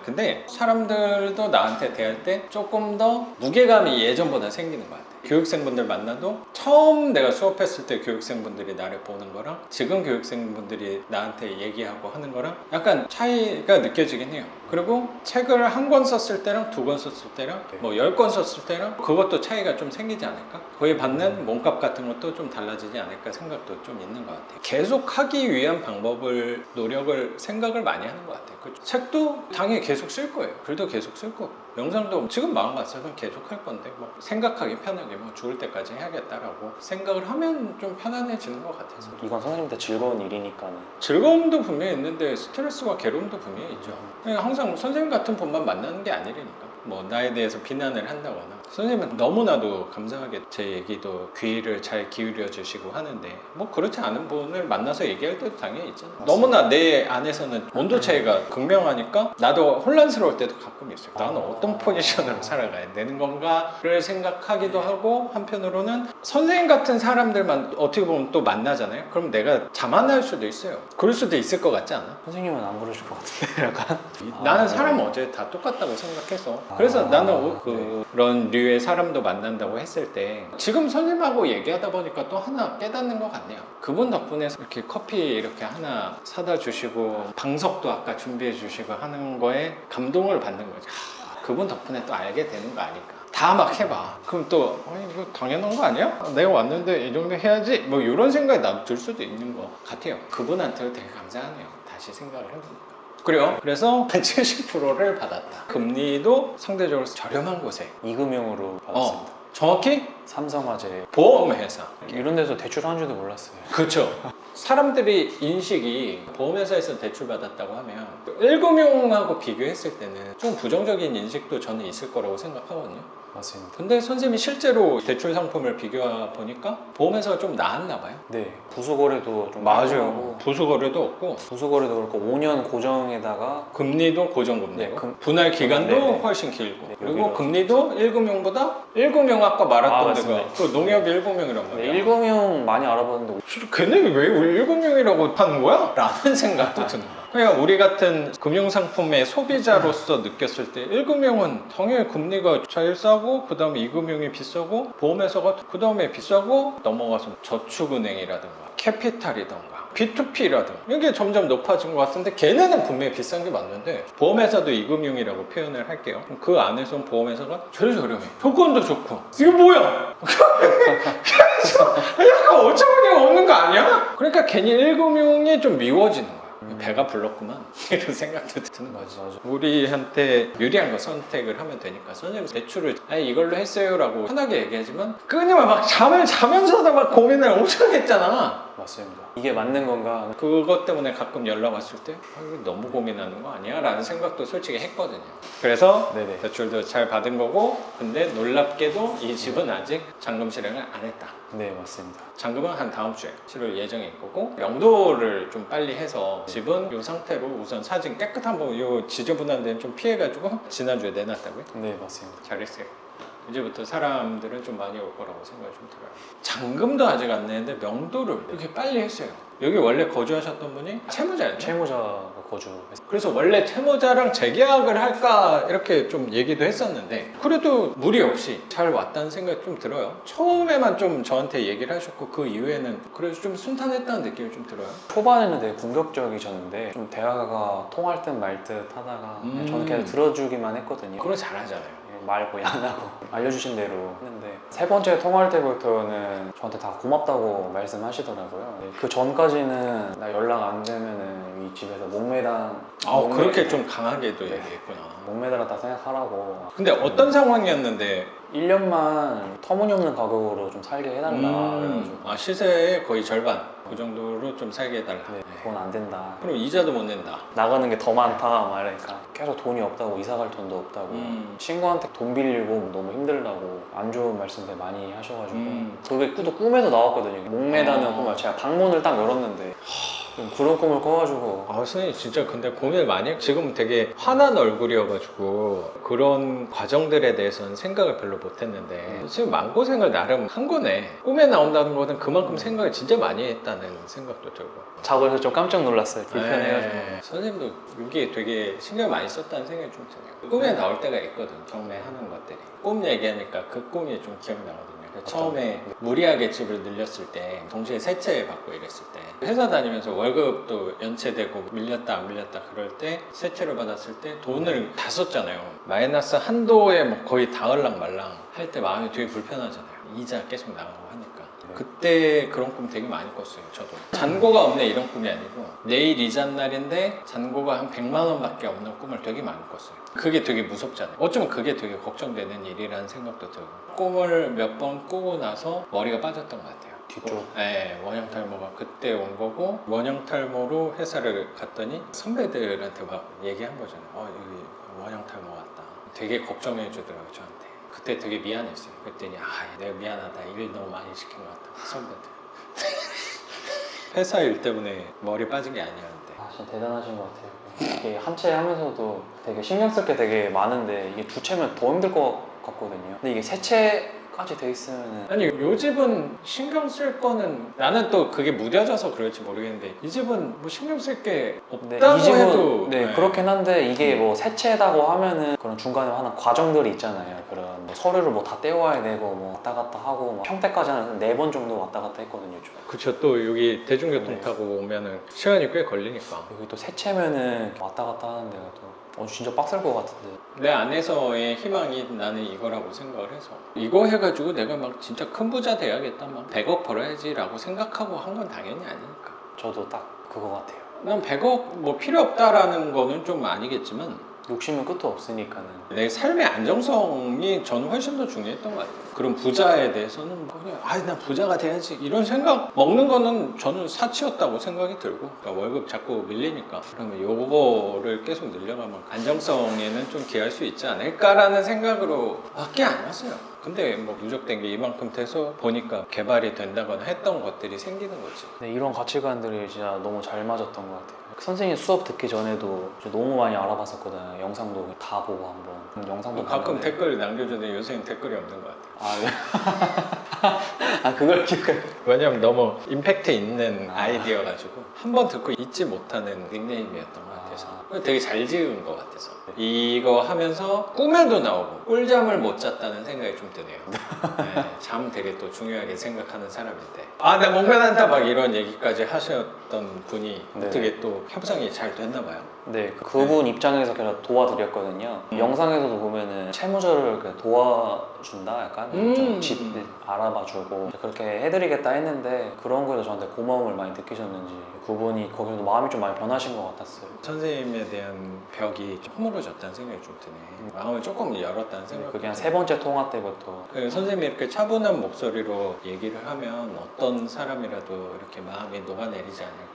근데 사람들도 나한테 대할 때 조금 더 무게감이 예전보다 생기는 것 같아요. 교육생분들 만나도 처음 내가 수업했을 때 교육생분들이 나를 보는 거랑 지금 교육생분들이 나한테 얘기하고 하는 거랑 약간 차이가 느껴지긴 해요. 그리고 책을 한 권 썼을 때랑 두 권 썼을 때랑 뭐 10권 썼을 때랑 그것도 차이가 좀 생기지 않을까? 거기에 받는 몸값 같은 것도 좀 달라지지 않을까 생각도 좀 있는 것 같아요. 계속 하기 위한 방법을 노력을 생각을 많이 하는 것 같아요. 그렇죠? 책도 당연히 계속 쓸 거예요. 글도 계속 쓸 거고 영상도 지금 마음 같아서는 계속 할 건데 뭐 생각하기 편하게 뭐 죽을 때까지 해야겠다라고 생각을 하면 좀 편안해지는 것 같아서 이건 선생님한테 즐거운 일이니까는 즐거움도 분명히 있는데 스트레스와 괴로움도 분명히 있죠. 항상 선생님 같은 분만 만나는 게 아니라니까 뭐 나에 대해서 비난을 한다거나 선생님은 너무나도 감사하게 제 얘기도 귀를 잘 기울여 주시고 하는데 뭐 그렇지 않은 분을 만나서 얘기할 때도 당연히 있잖아요. 너무나 내 안에서는 온도 차이가 극명하니까 나도 혼란스러울 때도 가끔 있어요. 나는 어떤 포지션으로 살아가야 되는 건가를 생각하기도 하고, 한편으로는 선생님 같은 사람들만 어떻게 보면 또 만나잖아요. 그럼 내가 자만할 수도 있어요. 그럴 수도 있을 것 같지 않아? 선생님은 안 그러실 것 같은데 약간 나는 사람 어제 다 똑같다고 생각해서 그래서 나는 그런 류의 사람도 만난다고 했을 때 지금 선생님하고 얘기하다 보니까 또 하나 깨닫는 것 같네요. 그분 덕분에 이렇게 커피 이렇게 하나 사다 주시고 방석도 아까 준비해 주시고 하는 거에 감동을 받는 거죠. 그분 덕분에 또 알게 되는 거 아닐까. 다 막 해봐. 그럼 또 이거 당연한 거 아니야? 내가 왔는데 이 정도 해야지 뭐 이런 생각이 나도 들 수도 있는 것 같아요. 그분한테 되게 감사하네요. 다시 생각을 해보니까. 그래요. 그래서 70%를 받았다. 금리도 상대적으로 저렴한 곳에 이금융으로 받았습니다. 정확히 삼성화재 보험회사. 이런 데서 대출한 줄도 몰랐어요. 그렇죠. 사람들이 인식이 보험회사에서 대출 받았다고 하면 1금융하고 비교했을 때는 좀 부정적인 인식도 저는 있을 거라고 생각하거든요. 맞습니다. 근데 선생님이 실제로 대출 상품을 비교해 보니까 보험회사가 좀 나았나 봐요. 네, 부수거래도 좀 맞아요. 깔끔하고, 부수거래도 없고 부수거래도 그렇고 5년 고정에다가 금리도 고정금리고 네, 분할 기간도 네, 네. 훨씬 길고 네, 그리고 여기로 금리도 1금융보다 1금융 아까 말했던 데가 맞습니다. 그 농협 1금융이란 말이야. 네, 1금융 많이 알아봤는데 걔네 왜 우리 1금융이라고 파는 거야? 라는 생각도 드는 거야. 그러니까 우리 같은 금융상품의 소비자로서 느꼈을 때 1금융은 당연히 금리가 제일 싸고 그 다음에 2금융이 비싸고 보험회사가 그 다음에 비싸고 넘어가서 저축은행이라든가 캐피탈이던가 B2P라든가 이게 점점 높아진 것 같은데 걔네는 분명히 비싼 게 맞는데 보험회사도 2금융이라고 표현을 할게요. 그 안에서는 보험회사가 제일 저렴해. 조건도 좋고 이게 뭐야? 약간 어처구니 없는 거 아니야? 그러니까 괜히 1금융이 좀 미워지는 거야. 배가 불렀구만 이런 생각도 드는 거지. 맞아. 우리한테 유리한 거 선택을 하면 되니까 선생님 대출을 아니 이걸로 했어요 라고 편하게 얘기하지만 끊임을 막 잠을 자면서도 막 고민을 엄청 했잖아. 맞습니다. 이게 맞는 건가? 그것 때문에 가끔 연락 왔을 때 이거 너무 고민하는 거 아니야? 라는 생각도 솔직히 했거든요. 그래서 네네. 대출도 잘 받은 거고 근데 놀랍게도 이 집은 아직 잔금 실행을 안 했다. 네, 맞습니다. 잔금은 한 다음 주에 치를 예정인 거고 명도를 좀 빨리 해서 집은 이 상태로 우선 사진 깨끗한 거 이 지저분한 데는 좀 피해가지고 지난주에 내놨다고요? 네, 맞습니다. 잘했어요. 이제부터 사람들은 좀 많이 올 거라고 생각이 좀 들어요. 잔금도 아직 안 내는데 명도를 이렇게 빨리 했어요. 여기 원래 거주하셨던 분이 채무자였죠? 채무자가 거주했어요. 그래서 원래 채무자랑 재계약을 할까 이렇게 좀 얘기도 했었는데 그래도 무리 없이 잘 왔다는 생각이 좀 들어요. 처음에만 좀 저한테 얘기를 하셨고 그 이후에는 그래도 좀 순탄했다는 느낌이 좀 들어요. 초반에는 되게 공격적이셨는데 좀 대화가 통할 듯 말 듯 하다가 저는 계속 들어주기만 했거든요. 그걸 잘하잖아요. 말 거의 안 하고 알려주신 대로 했는데 세 번째 통화할 때부터는 저한테 다 고맙다고 말씀하시더라고요. 그 전까지는 나 연락 안 되면은 이 집에서 목매당 그렇게 좀 강하게도 얘기했구나. 목매달았다 생각하라고. 근데 어떤 상황이었는데 1년만 터무니없는 가격으로 좀 살게 해달라 그래가지고 시세의 거의 절반 그 정도로 좀 살게 해달라. 네, 돈 안 된다. 그럼 이자도 못 낸다. 나가는 게 더 많다 말하니까 계속 돈이 없다고 이사 갈 돈도 없다고 친구한테 돈 빌리고 너무 힘들다고 안 좋은 말씀들 많이 하셔가지고 그게 또 꿈에도 나왔거든요. 목매다는 꿈을 제가 방문을 딱 열었는데 좀 그런 꿈을 꿔가지고 선생님 진짜 근데 고민을 많이 지금 되게 화난 얼굴이어가지고 그런 과정들에 대해서는 생각을 별로 못했는데 선생님 마음고생을 나름 한 거네. 꿈에 나온다는 거는 그만큼 생각을 진짜 많이 했다는 생각도 들고 자고 해서 좀 깜짝 놀랐어요. 불편해가지고. 선생님도 여기에 되게 신경 많이 썼다는 생각이 좀 드네요. 꿈에 나올 때가 있거든. 경매하는 것들이 꿈 얘기하니까 그 꿈이 좀 기억나거든요. 처음에 무리하게 집을 늘렸을 때 동시에 세채 받고 이랬을 때 회사 다니면서 월급도 연체되고 밀렸다 안 밀렸다 그럴 때 세채를 받았을 때 돈을 다 썼잖아요. 마이너스 한도에 뭐 거의 닿을랑 말랑 할 때 마음이 되게 불편하잖아요. 이자 계속 나가고 하니까. 그때 그런 꿈 되게 많이 꿨어요. 저도 잔고가 없네 이런 꿈이 아니고 내일 이삿날인데 잔고가 한 100만 원밖에 없는 꿈을 되게 많이 꿨어요. 그게 되게 무섭잖아요. 어쩌면 그게 되게 걱정되는 일이라는 생각도 들고 꿈을 몇 번 꾸고 나서 머리가 빠졌던 것 같아요. 뒤쪽? 네, 원형탈모가 그때 온 거고 원형탈모로 회사를 갔더니 선배들한테 막 얘기한 거잖아요. 여기 원형탈모 왔다. 되게 걱정해 주더라고요 저한테. 그때 되게 미안했어요. 그랬더니 내가 미안하다. 일 너무 많이 시킨 것 같다. 선배들. 회사 일 때문에 머리 빠진 게 아니었는데. 진짜 대단하신 것 같아요. 이게 한 채 하면서도 되게 신경 쓸 게 되게 많은데 이게 두 채면 더 힘들 것 같거든요. 근데 이게 세 채까지 돼 있으면은 아니 요 집은 신경 쓸 거는 나는 또 그게 무뎌져서 그럴지 모르겠는데 이 집은 뭐 신경 쓸 게 네, 없다고 이 집은 해도 네, 그렇긴 한데 이게 뭐 세채다고 하면은 그런 중간에 하는 과정들이 있잖아요. 그런 뭐 서류를 뭐 다 떼와야 되고 뭐 왔다 갔다 하고 뭐 평택까지 한 4번 정도 왔다 갔다 했거든요. 좀. 그쵸. 또 여기 대중교통 네. 타고 오면은 시간이 꽤 걸리니까 여기 또 세채면은 왔다 갔다 하는 데가 또 진짜 빡셀 것 같은데. 내 안에서의 희망이 나는 이거라고 생각을 해서 이거 해가지고 내가 막 진짜 큰 부자 돼야겠다 막 100억 벌어야지 라고 생각하고 한 건 당연히 아니니까. 저도 딱 그거 같아요. 난 100억 뭐 필요 없다라는 거는 좀 아니겠지만 욕심은 끝도 없으니까는. 내 삶의 안정성이 저는 훨씬 더 중요했던 것 같아요. 그런 부자에 대해서는 그냥 난 부자가 돼야지 이런 생각 먹는 거는 저는 사치였다고 생각이 들고 그러니까 월급 자꾸 밀리니까 그러면 요거를 계속 늘려가면 안정성에는 좀 기할 수 있지 않을까라는 생각으로 밖에 안 왔어요. 근데 뭐 누적된 게 이만큼 돼서 보니까 개발이 된다거나 했던 것들이 생기는 거지. 네, 이런 가치관들이 진짜 너무 잘 맞았던 것 같아요. 선생님 수업 듣기 전에도 너무 많이 알아봤었거든요. 영상도 다 보고 한번. 영상도 가끔 봤는데. 댓글 남겨주는데 요새는 댓글이 없는 것 같아요. 네. 그걸 기억해. 왜냐면 너무 임팩트 있는 아이디어가지고 한 번 듣고 잊지 못하는 닉네임이었던 것 같아서 되게 잘 지은 것 같아서 이거 하면서 꿈에도 나오고 꿀잠을 못 잤다는 생각이 좀 드네요. 네, 잠 되게 또 중요하게 생각하는 사람인데 나 목면한다 막 이런 얘기까지 하셨던 분이 네. 어떻게 또 협상이 잘 됐나 봐요. 네, 그분 입장에서 계속 도와드렸거든요. 영상에서도 보면은 채무자를 이렇게 도와준다, 약간 좀 집 알아봐주고 그렇게 해드리겠다 했는데 그런 거에도 저한테 고마움을 많이 느끼셨는지 그분이 거기서 마음이 좀 많이 변하신 것 같았어요. 선생님에 대한 벽이 좀 허물어졌다는 생각이 좀 드네. 마음을 조금 열었다는 생각이. 그게 한 3번째 통화 때부터. 선생님이 이렇게 차분한 목소리로 얘기를 하면 어떤 사람이라도 이렇게 마음이 녹아내리지 않을까.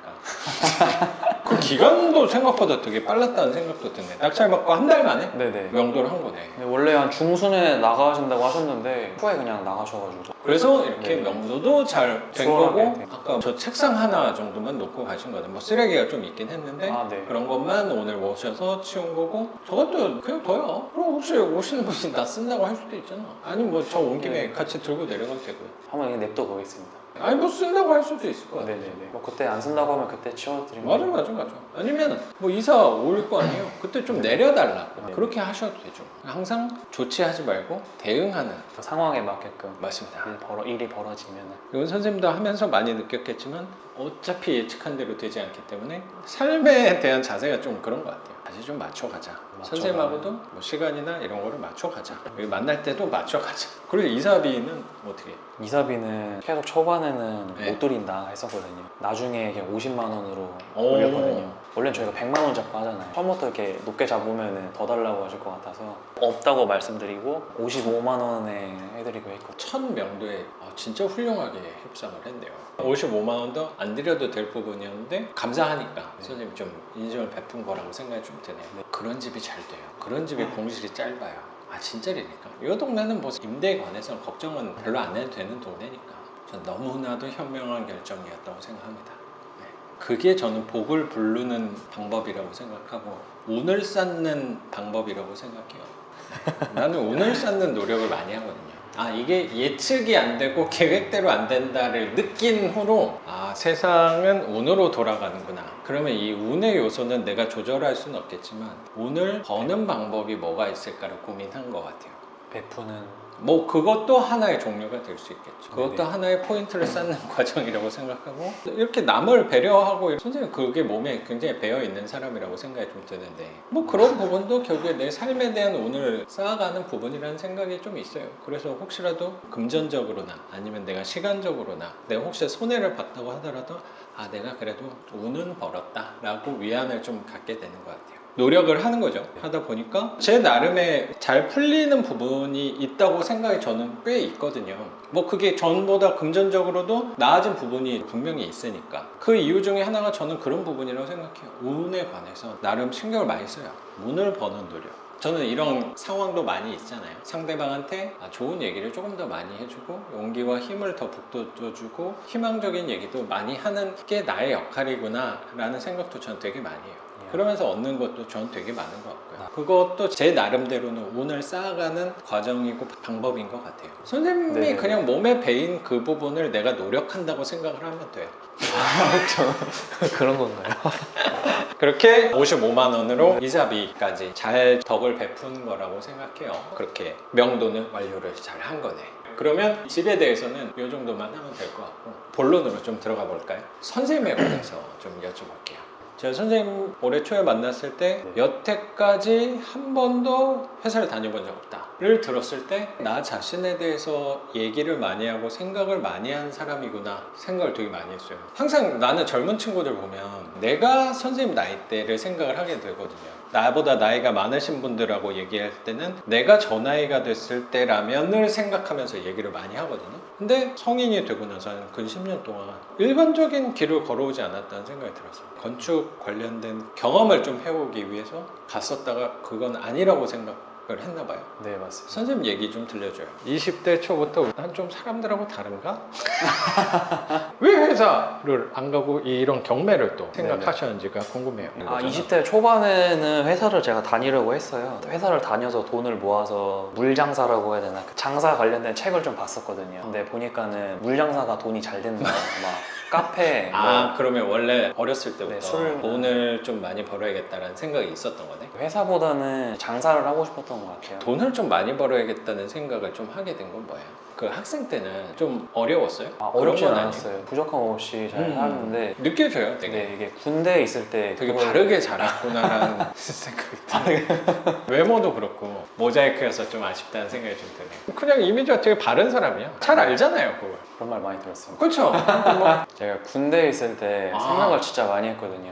그 기간도 생각보다 되게 빨랐다는 생각도 드네. 낙찰 받고 한 달 만에 네네. 명도를 한 거네. 근데 원래 한 중순에 나가신다고 하셨는데 후에 그냥 나가셔가지고. 그래서 이렇게 네. 명도도 잘 된 수월하게 거고 돼. 아까 저 책상 하나 정도만 놓고 가신 거네. 뭐 쓰레기가 좀 있긴 했는데 네. 그런 것만 오늘 오셔서 치운 거고 저것도 그냥 둬요. 그럼 혹시 오시는 분이 나 쓴다고 할 수도 있잖아. 아니 뭐 저 온 김에 네. 같이 들고 내려가도 되고요. 한번 그냥 냅둬 보겠습니다. 아니 뭐 쓴다고 할 수도 있을 것 같아. 네네네. 뭐 그때 안 쓴다고 하면 그때 치워드리면. 맞아. 아니면 뭐 이사 올 거 아니에요. 그때 좀 내려달라고. 네. 그렇게 하셔도 되죠. 항상 조치하지 말고 대응하는. 상황에 맞게끔. 맞습니다. 일이 벌어지면은. 이건 선생님도 하면서 많이 느꼈겠지만 어차피 예측한 대로 되지 않기 때문에 삶에 대한 자세가 좀 그런 것 같아요. 다시 좀 맞춰가자. 선생님하고도 뭐 시간이나 이런 거를 맞춰가자. 여기 만날 때도 맞춰가자. 그리고 이사비는 어떻게 해요? 이사비는 계속 초반에는 네. 못 드린다 했었거든요. 나중에 그냥 50만 원으로 오. 올렸거든요. 원래 저희가 100만 원 잡고 하잖아요. 처음부터 이렇게 높게 잡으면 더 달라고 하실 것 같아서 없다고 말씀드리고 55만 원에 해드리고 했거든요. 첫 명도에 진짜 훌륭하게 협상을 했네요. 55만 원도 안 드려도 될 부분이었는데 감사하니까 선생님 좀 인정을 베푼 거라고 생각이 좀 드네요. 그런 집이 잘 돼요. 그런 집이 공실이 짧아요. 진짜리니까. 이 동네는 뭐 임대에 관해서 걱정은 별로 안 해도 되는 동네니까. 전 너무나도 현명한 결정이었다고 생각합니다. 네. 그게 저는 복을 부르는 방법이라고 생각하고 운을 쌓는 방법이라고 생각해요. 네. 나는 운을 쌓는 노력을 많이 하거든요. 이게 예측이 안 되고 계획대로 안 된다를 느낀 후로 세상은 운으로 돌아가는구나. 그러면 이 운의 요소는 내가 조절할 수는 없겠지만 운을 버는 방법이 뭐가 있을까를 고민한 것 같아요. 베푸는. 뭐 그것도 하나의 종류가 될 수 있겠죠. 그것도 네네. 하나의 포인트를 쌓는 과정이라고 생각하고 이렇게 남을 배려하고 선생님 그게 몸에 굉장히 배어있는 사람이라고 생각이 좀 드는데 뭐 그런 부분도 결국에 내 삶에 대한 운을 쌓아가는 부분이라는 생각이 좀 있어요. 그래서 혹시라도 금전적으로나 아니면 내가 시간적으로나 내가 혹시 손해를 봤다고 하더라도 내가 그래도 운은 벌었다 라고 위안을 좀 갖게 되는 것 같아요. 노력을 하는 거죠. 하다 보니까 제 나름의 잘 풀리는 부분이 있다고 생각이 저는 꽤 있거든요. 뭐 그게 전보다 금전적으로도 나아진 부분이 분명히 있으니까 그 이유 중에 하나가 저는 그런 부분이라고 생각해요. 운에 관해서 나름 신경을 많이 써요. 운을 버는 노력. 저는 이런 상황도 많이 있잖아요. 상대방한테 좋은 얘기를 조금 더 많이 해주고 용기와 힘을 더 북돋워주고 희망적인 얘기도 많이 하는 게 나의 역할이구나 라는 생각도 저는 되게 많이 해요. 그러면서 얻는 것도 저는 되게 많은 것 같고요. 그것도 제 나름대로는 운을 쌓아가는 과정이고 방법인 것 같아요. 선생님이 네. 그냥 몸에 배인 그 부분을 내가 노력한다고 생각을 하면 돼요. 그런 건가요? 그렇게 55만 원으로 이사비까지 잘 덕을 베푼 거라고 생각해요. 그렇게 명도는 완료를 잘 한 거네. 그러면 집에 대해서는 이 정도만 하면 될 것 같고 본론으로 좀 들어가 볼까요? 선생님에 관해서 좀 여쭤볼게요. 제가 선생님 올해 초에 만났을 때 여태까지 한 번도 회사를 다녀본 적 없다를 들었을 때 나 자신에 대해서 얘기를 많이 하고 생각을 많이 한 사람이구나 생각을 되게 많이 했어요. 항상 나는 젊은 친구들 보면 내가 선생님 나이대를 생각을 하게 되거든요. 나보다 나이가 많으신 분들하고 얘기할 때는 내가 저 나이가 됐을 때라면을 생각하면서 얘기를 많이 하거든요. 근데 성인이 되고 나서는 근 10년 동안 일반적인 길을 걸어오지 않았다는 생각이 들었어요. 건축 관련된 경험을 좀 해오기 위해서 갔었다가 그건 아니라고 생각을 했나 봐요. 네, 맞습니다. 선생님 얘기 좀 들려줘요. 20대 초부터 난 좀 사람들하고 다른가? 왜 회사를 안 가고 이런 경매를 또 생각하셨는지가 궁금해요. 20대 초반에는 회사를 제가 다니려고 했어요. 회사를 다녀서 돈을 모아서 물장사라고 해야 되나? 그 장사 관련된 책을 좀 봤었거든요. 근데 보니까는 물장사가 돈이 잘 된다. 막 카페 그러면 원래 어렸을 때부터 네, 술- 돈을 좀 많이 벌어야겠다라는 생각이 있었던 거네? 회사보다는 장사를 하고 싶었던 것 같아요. 돈을 좀 많이 벌어야겠다는 생각을 좀 하게 된 건 뭐예요? 그 학생 때는 좀 어려웠어요? 어렵진 그런 건 않았어요. 부족함 없이 잘 살았는데 느껴져요 되게. 네, 이게 군대에 있을 때 되게 그걸- 바르게 자랐구나라는 생각이 들어요. 외모도 그렇고 모자이크여서 좀 아쉽다는 생각이 좀 드네요. 그냥 이미지가 되게 바른 사람이야. 잘 알잖아요 그걸. 그런 말 많이 들었어요. 그렇죠? 뭐, 제가 군대에 있을 때 생각을 진짜 많이 했거든요.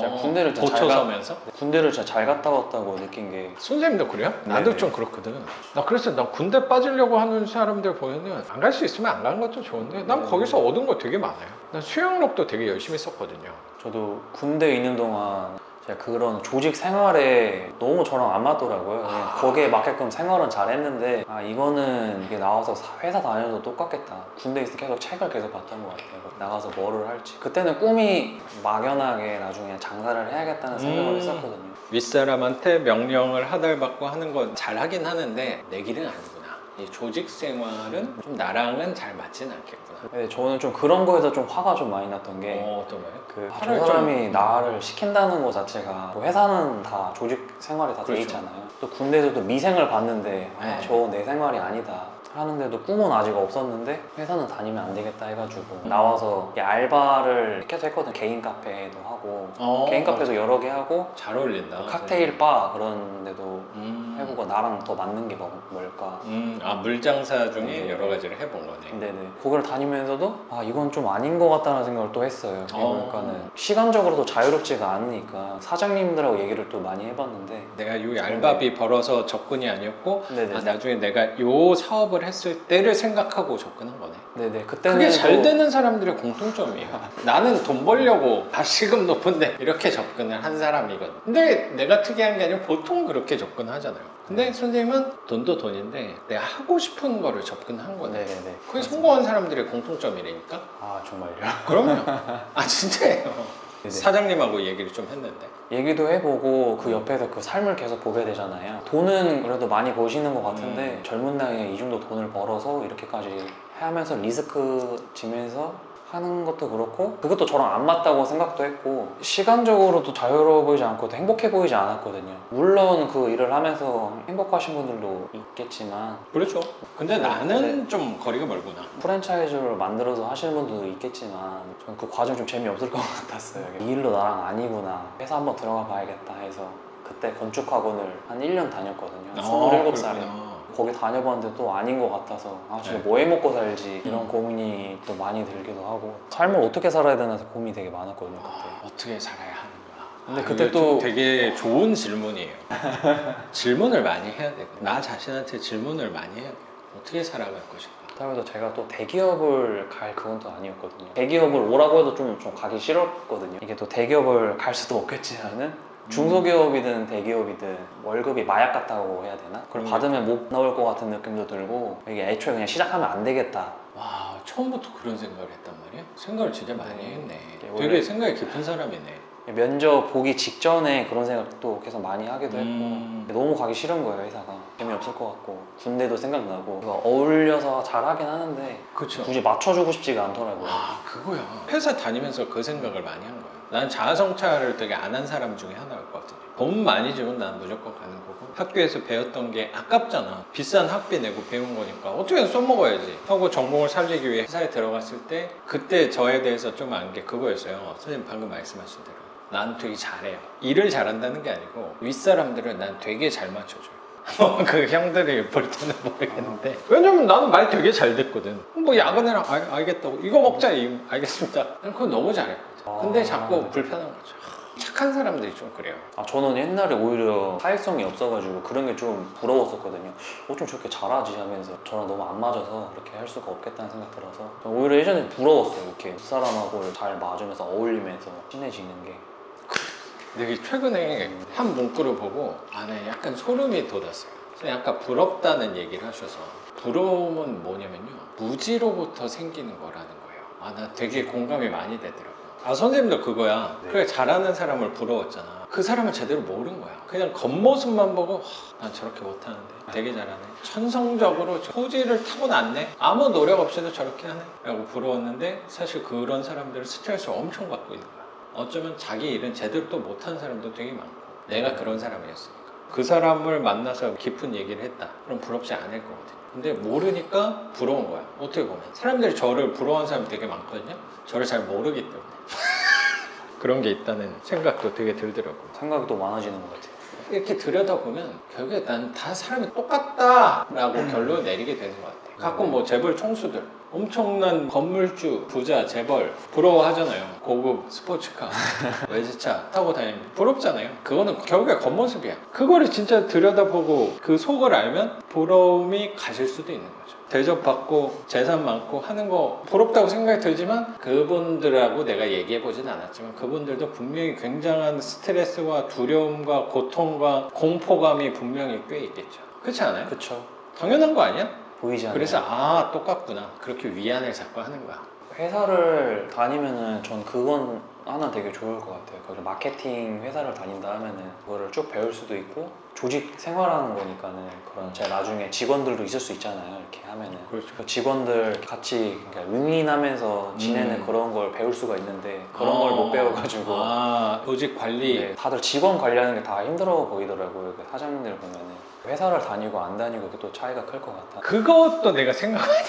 제가 군대를 진짜 고쳐서면서? 군대를 진짜 잘 갔다 왔다고 느낀 게 선생님도 그래요? 나도 네네. 좀 그렇거든. 나 그래서 나 군대 빠지려고 하는 사람들 보면은 안 갈 수 있으면 안 가는 것도 좋은데 난 거기서 얻은 거 되게 많아요. 난 수영록도 되게 열심히 썼거든요. 저도 군대에 있는 동안 제가 그런 조직 생활에 너무 저랑 안 맞더라고요. 그냥 거기에 맞게끔 생활은 잘 했는데 이거는 이게 나와서 회사 다녀도 똑같겠다. 군대에 있을 때 계속 책을 계속 봤던 것 같아요. 나가서 뭐를 할지. 그때는 꿈이 막연하게 나중에 장사를 해야겠다는 생각을 했었거든요. 윗사람한테 명령을 하달받고 하는 건 잘 하긴 하는데 내 길은 아니구나. 이 조직 생활은 좀 나랑은 잘 맞진 않겠구나. 근데 저는 좀 그런 거에서 좀 화가 좀 많이 났던 게 어떤 거예요? 저 화를 사람이 나를 시킨다는 것 자체가 회사는 다 조직 생활이 다 돼 그렇죠. 있잖아요. 또 군대에서도 미생을 봤는데 네. 저 내 생활이 아니다 하는데도 꿈은 아직 없었는데 회사는 다니면 안 되겠다 해가지고 나와서 이게 알바를 계속 했거든. 개인 카페도 하고 개인 카페도 여러 개 하고 잘 어울린다. 칵테일 바 그런 데도 네. 해보고 나랑 더 맞는 게 뭘까. 물장사 중에 네. 여러 가지를 해본 거네. 네네. 거기를 다니면서도 이건 좀 아닌 것 같다는 생각을 또 했어요. 그러니까는 시간적으로도 자유롭지가 않으니까 사장님들하고 얘기를 또 많이 해봤는데 내가 요 알바비 벌어서 접근이 아니었고 네네. 나중에 내가 요 사업을 했을 때를 생각하고 접근한 거네. 네네. 그때는 그게 잘 또- 되는 사람들의 공통점이에요. 나는 돈 벌려고 시급 높은데 이렇게 접근을 한 사람이거든. 근데 내가 특이한 게 아니라 보통 그렇게 접근하잖아요. 근데 선생님은 돈도 돈인데 내가 하고 싶은 거를 접근한 거네. 네네네. 그게 성공한 사람들의 공통점이라니까? 정말요? 그럼요. 진짜예요. 네네. 사장님하고 얘기를 좀 했는데. 얘기도 해보고 그 옆에서 그 삶을 계속 보게 되잖아요. 돈은 그래도 많이 버시는 것 같은데 젊은 나이에 이 정도 돈을 벌어서 이렇게까지 하면서 리스크 지면서 하는 것도 그렇고 그것도 저랑 안 맞다고 생각도 했고 시간적으로도 자유로워 보이지 않고 행복해 보이지 않았거든요. 물론 그 일을 하면서 행복하신 분들도 있겠지만 그렇죠. 근데 나는 좀 거리가 멀구나. 프랜차이즈를 만들어서 하시는 분들도 있겠지만 저는 그 과정 좀 재미없을 것 같았어요. 이 일도 나랑 아니구나. 회사 한번 들어가 봐야겠다 해서 그때 건축학원을 한 1년 다녔거든요. 27살에. 그렇구나. 거기 다녀봤는데 또 아닌 것 같아서 진짜 네. 뭐 해먹고 살지 이런 고민이 또 많이 들기도 하고 삶을 어떻게 살아야 되나 해서 고민이 되게 많았거든요 그때. 어떻게 살아야 하는 거야? 근데 그때 이게 또- 되게 좋은 질문이에요. 질문을 많이 해야 돼. 나 자신한테 질문을 많이 해야 돼. 어떻게 살아갈 것인가? 그다음에 제가 또 대기업을 갈 그건 또 아니었거든요. 대기업을 오라고 해도 좀 가기 싫었거든요. 이게 또 대기업을 갈 수도 없겠지만은 중소기업이든 대기업이든 월급이 마약 같다고 해야 되나? 그걸 받으면 못 나올 것 같은 느낌도 들고 이게 애초에 그냥 시작하면 안 되겠다. 와, 처음부터 그런 생각을 했단 말이야? 생각을 진짜 많이 네. 했네. 원래- 되게 생각이 깊은 사람이네. 면접 보기 직전에 그런 생각도 계속 많이 하기도 했고 음. 너무 가기 싫은 거예요. 회사가 재미없을 것 같고 군대도 생각나고 그러니까 어울려서 잘하긴 하는데 그쵸. 굳이 맞춰주고 싶지가 않더라고요. 아, 그거야. 회사 다니면서 그 생각을 많이 한 거야. 난 자아성찰을 되게 안 한 사람 중에 하나였거든요. 돈 많이 주면 난 무조건 가는 거고 학교에서 배웠던 게 아깝잖아. 비싼 학비 내고 배운 거니까 어떻게든 써먹어야지 하고 전공을 살리기 위해 회사에 들어갔을 때 그때 저에 대해서 좀 안 게 그거였어요. 선생님 방금 말씀하신 대로 난 되게 잘해요. 일을 잘한다는 게 아니고 윗사람들은 난 되게 잘 맞춰줘요. 그 형들이 볼 때는 모르겠는데 왜냐면 나는 말 되게 잘 듣거든. 뭐 야근해라 알겠다고 이거 먹자 알겠습니다. 난 그거 너무 잘했거든. 근데 자꾸 불편한 거죠. 착한 사람들이 좀 그래요. 저는 옛날에 오히려 사회성이 없어가지고 그런 게 좀 부러웠었거든요. 어쩜 저렇게 잘하지 하면서 저랑 너무 안 맞아서 그렇게 할 수가 없겠다는 생각 들어서 오히려 예전에 부러웠어요. 이렇게 그 사람하고 잘 맞으면서 어울리면서 친해지는 게. 내가 최근에 한 문구를 보고 안에 약간 소름이 돋았어요. 선생님 아까 부럽다는 얘기를 하셔서 부러움은 뭐냐면요 무지로부터 생기는 거라는 거예요. 아, 나 되게 공감이 많이 되더라고요. 아, 선생님도 그거야. 네. 그래 잘하는 사람을 부러웠잖아. 그 사람을 제대로 모른 거야. 그냥 겉모습만 보고 난 저렇게 못하는데 되게 잘하네. 천성적으로 소질을 타고났네. 아무 노력 없이도 저렇게 하네 라고 부러웠는데 사실 그런 사람들은 스트레스를 엄청 받고 있는 거야. 어쩌면 자기 일은 제대로 또 못하는 사람도 되게 많고 내가 그런 사람이었으니까 그 사람을 만나서 깊은 얘기를 했다 그럼 부럽지 않을 거거든요. 근데 모르니까 부러운 거야. 어떻게 보면 사람들이 저를 부러워하는 사람이 되게 많거든요. 저를 잘 모르기 때문에 그런 게 있다는 생각도 되게 들더라고요. 생각이 또 많아지는 것 같아요. 이렇게 들여다보면 결국에 난 다 사람이 똑같다라고 결론을 내리게 되는 것 같아요. 가끔 뭐 재벌 총수들 엄청난 건물주, 부자, 재벌 부러워하잖아요. 고급 스포츠카, 외제차 타고 다니는 부럽잖아요. 그거는 결국에 겉모습이야. 그거를 진짜 들여다보고 그 속을 알면 부러움이 가실 수도 있는 거죠. 대접받고 재산 많고 하는 거 부럽다고 생각이 들지만 그분들하고 내가 얘기해보진 않았지만 그분들도 분명히 굉장한 스트레스와 두려움과 고통과 공포감이 분명히 꽤 있겠죠. 그렇지 않아요? 그쵸. 당연한 거 아니야? 보이지 않아요. 그래서 아 똑같구나 그렇게 위안을 자꾸 하는 거야. 회사를 다니면은 전 그건 하나 되게 좋을 것 같아요. 거기 마케팅 회사를 다닌다 하면은 그거를 쭉 배울 수도 있고 조직 생활하는 거니까는 그런 제 나중에 직원들도 있을 수 있잖아요. 이렇게 하면은 그렇죠. 그 직원들 같이 그러니까 윈윈하면서 지내는 그런 걸 배울 수가 있는데 그런 걸 못 배워가지고 아 조직 관리. 네, 다들 직원 관리하는 게 다 힘들어 보이더라고요. 그 사장님들 보면은 회사를 다니고 안 다니고 그게 또 차이가 클 것 같아. 그것도 내가 생각 많이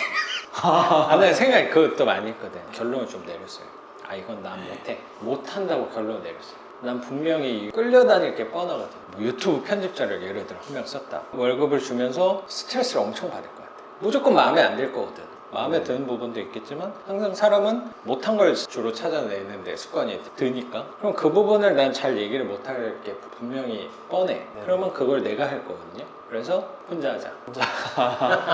아, 내가 생각 그것도 많이 했거든. 결론을 좀 내렸어요. 아 이건 난 못해. 못한다고 결론을 내렸어요. 난 분명히 끌려다닐 게 뻔하거든. 뭐 유튜브 편집자를 예를 들어 한 명 썼다. 월급을 주면서 스트레스를 엄청 받을 것 같아. 무조건 마음에 안 들 거거든. 마음에 드는 부분도 있겠지만 항상 사람은 못한 걸 주로 찾아내는데 습관이 드니까 그럼 그 부분을 난 잘 얘기를 못할 게 분명히 뻔해. 그러면 그걸 내가 할 거거든요. 그래서 혼자 하자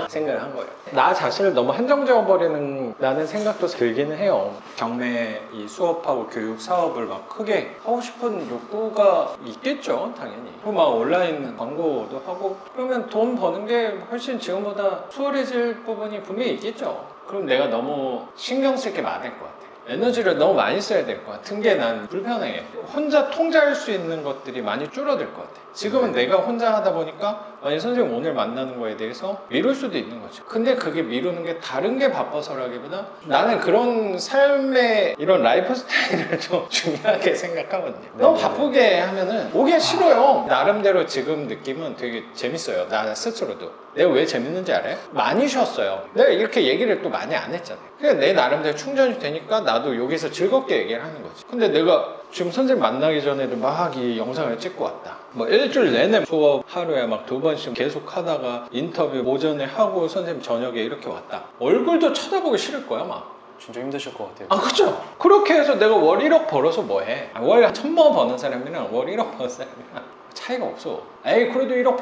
생각을 한 거예요. 나 자신을 너무 한정지어버리는 라는 생각도 들기는 해요. 경매 이 수업하고 교육 사업을 막 크게 하고 싶은 욕구가 있겠죠 당연히. 그리고 막 온라인 광고도 하고 그러면 돈 버는 게 훨씬 지금보다 수월해질 부분이 분명히 있겠죠. 그럼 내가 너무 신경 쓸 게 많을 것 같아. 에너지를 너무 많이 써야 될 것 같은 게 난 불편해. 혼자 통제할 수 있는 것들이 많이 줄어들 것 같아. 지금은 내가 혼자 하다 보니까 아니 선생님 오늘 만나는 거에 대해서 미룰 수도 있는 거죠. 근데 그게 미루는 게 다른 게 바빠서라기보다 나는 그런 삶의 이런 라이프 스타일을 좀 중요하게 생각하거든요. 너무 바쁘게 하면은 오기 싫어요. 나름대로 지금 느낌은 되게 재밌어요. 나 스스로도. 내가 왜 재밌는지 알아요? 많이 쉬었어요. 내가 이렇게 얘기를 또 많이 안 했잖아요. 그냥 내 나름대로 충전이 되니까 나도 여기서 즐겁게 얘기를 하는 거지. 근데 내가 지금 선생님 만나기 전에도 막 이 영상을 찍고 왔다. 뭐 일주일 내내 수업 하루에 막 2번씩 계속 하다가 인터뷰 오전에 하고 선생님 저녁에 이렇게 왔다. 얼굴도 쳐다보기 싫을 거야 막. 진짜 힘드실 것 같아요. 아 그렇죠. 그렇게 해서 내가 월 1억 벌어서 뭐해. 월 1,000만 원 버는 사람이랑 월 1억 버는 사람이랑 차이가 없어. 에이 그래도 1억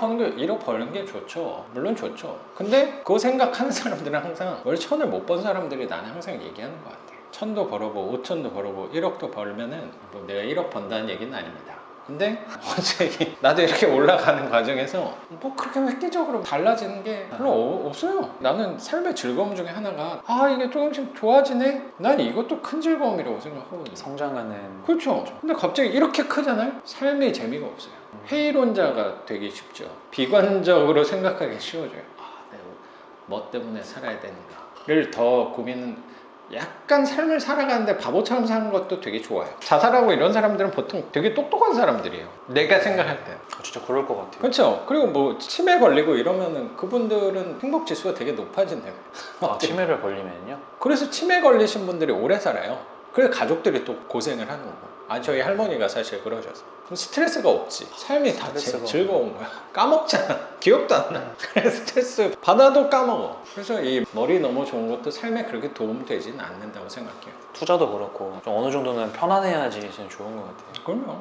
버는 게 좋죠. 물론 좋죠. 근데 그거 생각하는 사람들은 항상 월 1,000을 못 번 사람들이 나는 항상 얘기하는 것 같아. 1,000도 벌어보고 5,000도 벌어보고 1억도 벌면은 뭐 내가 1억 번다는 얘기는 아닙니다. 근데 어제 나도 이렇게 올라가는 과정에서 뭐 그렇게 획기적으로 달라지는 게 별로 없어요. 나는 삶의 즐거움 중에 하나가 이게 조금씩 좋아지네? 난 이것도 큰 즐거움이라고 생각하거든요. 성장하는. 그렇죠. 근데 갑자기 이렇게 크잖아요? 삶의 재미가 없어요. 회의론자가 되기 쉽죠. 비관적으로 생각하기 쉬워져요. 내가 뭐 때문에 살아야 되는가를 더 고민은, 약간 삶을 살아가는데 바보처럼 사는 것도 되게 좋아요. 자살하고 이런 사람들은 보통 되게 똑똑한 사람들이에요. 내가 생각할 때. 진짜 그럴 것 같아요. 그렇죠. 그리고 뭐 치매 걸리고 이러면은 그분들은 행복 지수가 되게 높아진대요. 치매를 걸리면요? 그래서 치매 걸리신 분들이 오래 살아요. 그래서 가족들이 또 고생을 하는 거고. 저희 할머니가 사실 그러셔서. 그럼 스트레스가 없지. 삶이 다 즐거운 거야. 까먹잖아. 기억도 안 나. 그래서 스트레스 받아도 까먹어. 그래서 이 머리 너무 좋은 것도 삶에 그렇게 도움되지는 않는다고 생각해요. 투자도 그렇고 좀 어느 정도는 편안해야지 진짜 좋은 것 같아요. 그럼요.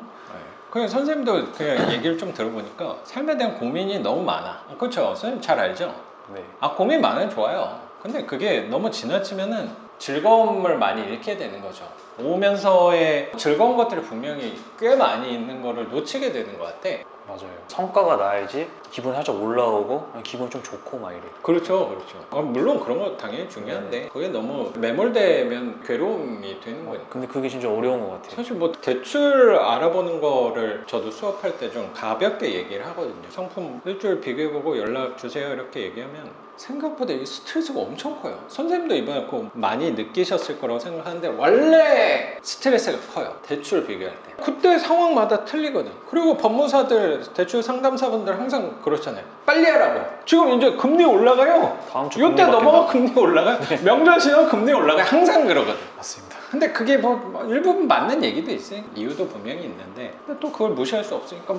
그냥 선생님도 그냥 얘기를 좀 들어보니까 삶에 대한 고민이 너무 많아. 그렇죠. 선생님 잘 알죠? 네. 고민 많으면 좋아요. 근데 그게 너무 지나치면은 즐거움을 많이 잃게 되는 거죠. 오면서의 즐거운 것들이 분명히 꽤 많이 있는 거를 놓치게 되는 것 같아. 맞아요. 성과가 나야지 기분이 살짝 올라오고 기분 좀 좋고 막 이래요. 그렇죠. 물론 그런 거 당연히 중요한데 그게 너무 매몰되면 괴로움이 되는 거니까. 근데 그게 진짜 어려운 것 같아요. 사실 뭐 대출 알아보는 거를 저도 수업할 때 좀 가볍게 얘기를 하거든요. 상품 일주일 비교해보고 연락 주세요 이렇게 얘기하면 생각보다 이 스트레스가 엄청 커요. 선생님도 이번에 꼭 많이 느끼셨을 거라고 생각하는데 원래 스트레스가 커요. 대출 비교할 때. 그때 상황마다 틀리거든. 그리고 법무사들, 대출 상담사분들 항상 그렇잖아요. 빨리 하라고. 지금 이제 금리 올라가요. 다음 주 이때 넘어가 금리 올라가요. 명절 지나면 금리 올라가요. 항상 그러거든. 맞습니다. 근데 그게 뭐 일부분 맞는 얘기도 있어요. 이유도 분명히 있는데 근데 또 그걸 무시할 수 없으니까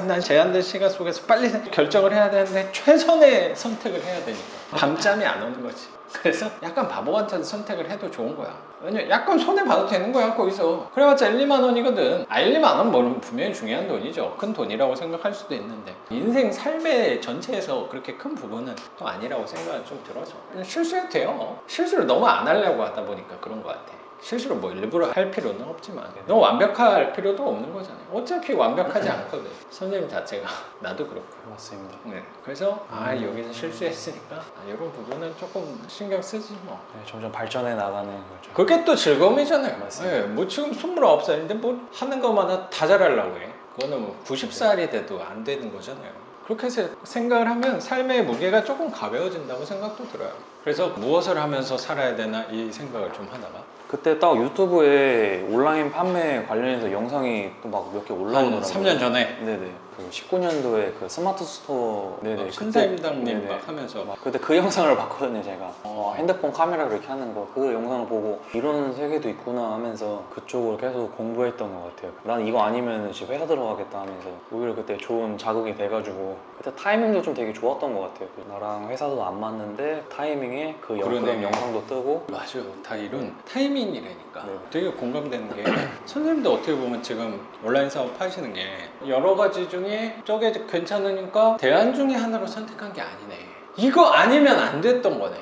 난 제한된 시간 속에서 빨리 결정을 해야 되는데 최선의 선택을 해야 되니까 밤잠이 안 오는 거지. 그래서 약간 바보 같은 선택을 해도 좋은 거야. 왜냐면 약간 손해봐도 되는 거야 거기서. 그래봤자 1, 2만 원이거든. 1, 2만 원 뭐 분명히 중요한 돈이죠. 큰 돈이라고 생각할 수도 있는데 인생 삶의 전체에서 그렇게 큰 부분은 또 아니라고 생각은 좀 들어서 실수해도 돼요. 실수를 너무 안 하려고 하다 보니까 그런 것 같아. 실수를 뭐 일부러 할 필요는 없지만 너무 완벽할 필요도 없는 거잖아요. 어차피 완벽하지 않거든. 선생님 자체가. 나도 그렇고. 맞습니다. 네. 그래서 여기서 실수했으니까 이런 부분은 조금 신경 쓰지 뭐. 네, 점점 발전해 나가는 거죠. 그게 또 즐거움이잖아요. 맞습니다. 네, 뭐 지금 29살인데 뭐 하는 것마다 다 잘하려고 해. 그거는 뭐 90살이 돼도 안 되는 거잖아요. 그렇게 해서 생각을 하면 삶의 무게가 조금 가벼워진다고 생각도 들어요. 그래서 무엇을 하면서 살아야 되나 이 생각을 좀 하다가 그때 딱 유튜브에 온라인 판매 관련해서 영상이 또 막 몇 개 올라오더라고요. 3년 전에 네네. 그 19년도에 그 스마트 스토어 네네. 큰사임당님 네네. 막 하면서 그때 그 영상을 봤거든요 제가. 핸드폰 카메라 그렇게 하는 거 그 영상을 보고 이런 세계도 있구나 하면서 그쪽으로 계속 공부했던 것 같아요. 난 이거 아니면 지금 회사 들어가겠다 하면서 오히려 그때 좋은 자극이 돼가지고 그때 타이밍도 좀 되게 좋았던 것 같아요. 나랑 회사도 안 맞는데 타이밍에 그런 그러네. 영상도 뜨고. 맞아요. 다 이런 타이밍이라니까. 네. 되게 공감되는 게 선생님도 어떻게 보면 지금 온라인 사업 하시는 게 여러 가지 중에 저게 괜찮으니까 대안 중에 하나로 선택한 게 아니네. 이거 아니면 안 됐던 거네.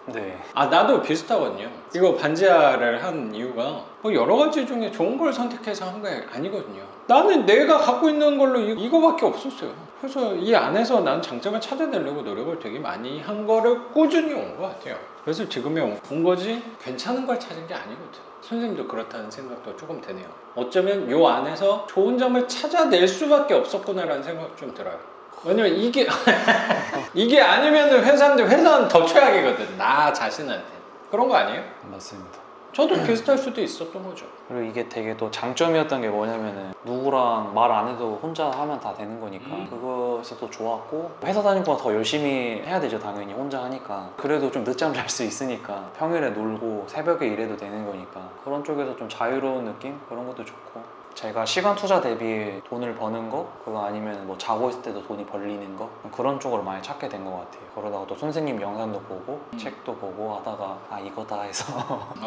네. 나도 비슷하거든요. 이거 반지하를 한 이유가 뭐 여러 가지 중에 좋은 걸 선택해서 한 게 아니거든요. 나는 내가 갖고 있는 걸로 이거밖에 없었어요. 그래서 이 안에서 난 장점을 찾아내려고 노력을 되게 많이 한 거를 꾸준히 온 것 같아요. 그래서 지금에 온 거지 괜찮은 걸 찾은 게 아니거든. 선생님도 그렇다는 생각도 조금 드네요. 어쩌면 요 안에서 좋은 점을 찾아낼 수밖에 없었구나라는 생각 좀 들어요. 왜냐면 이게 아니면 회사는 더 최악이거든. 나 자신한테. 그런 거 아니에요? 맞습니다. 저도 비슷할 수도 있었던 거죠. 그리고 이게 되게 또 장점이었던 게 뭐냐면은 누구랑 말 안 해도 혼자 하면 다 되는 거니까 그것이 또 좋았고 회사 다닐 거보다 더 열심히 해야 되죠 당연히 혼자 하니까. 그래도 좀 늦잠 잘 수 있으니까 평일에 놀고 새벽에 일해도 되는 거니까 그런 쪽에서 좀 자유로운 느낌? 그런 것도 좋고 제가 시간 투자 대비 돈을 버는 거 그거 아니면 뭐 자고 있을 때도 돈이 벌리는 거 그런 쪽으로 많이 찾게 된 것 같아요. 그러다가 또 선생님 영상도 보고 책도 보고 하다가 이거다 해서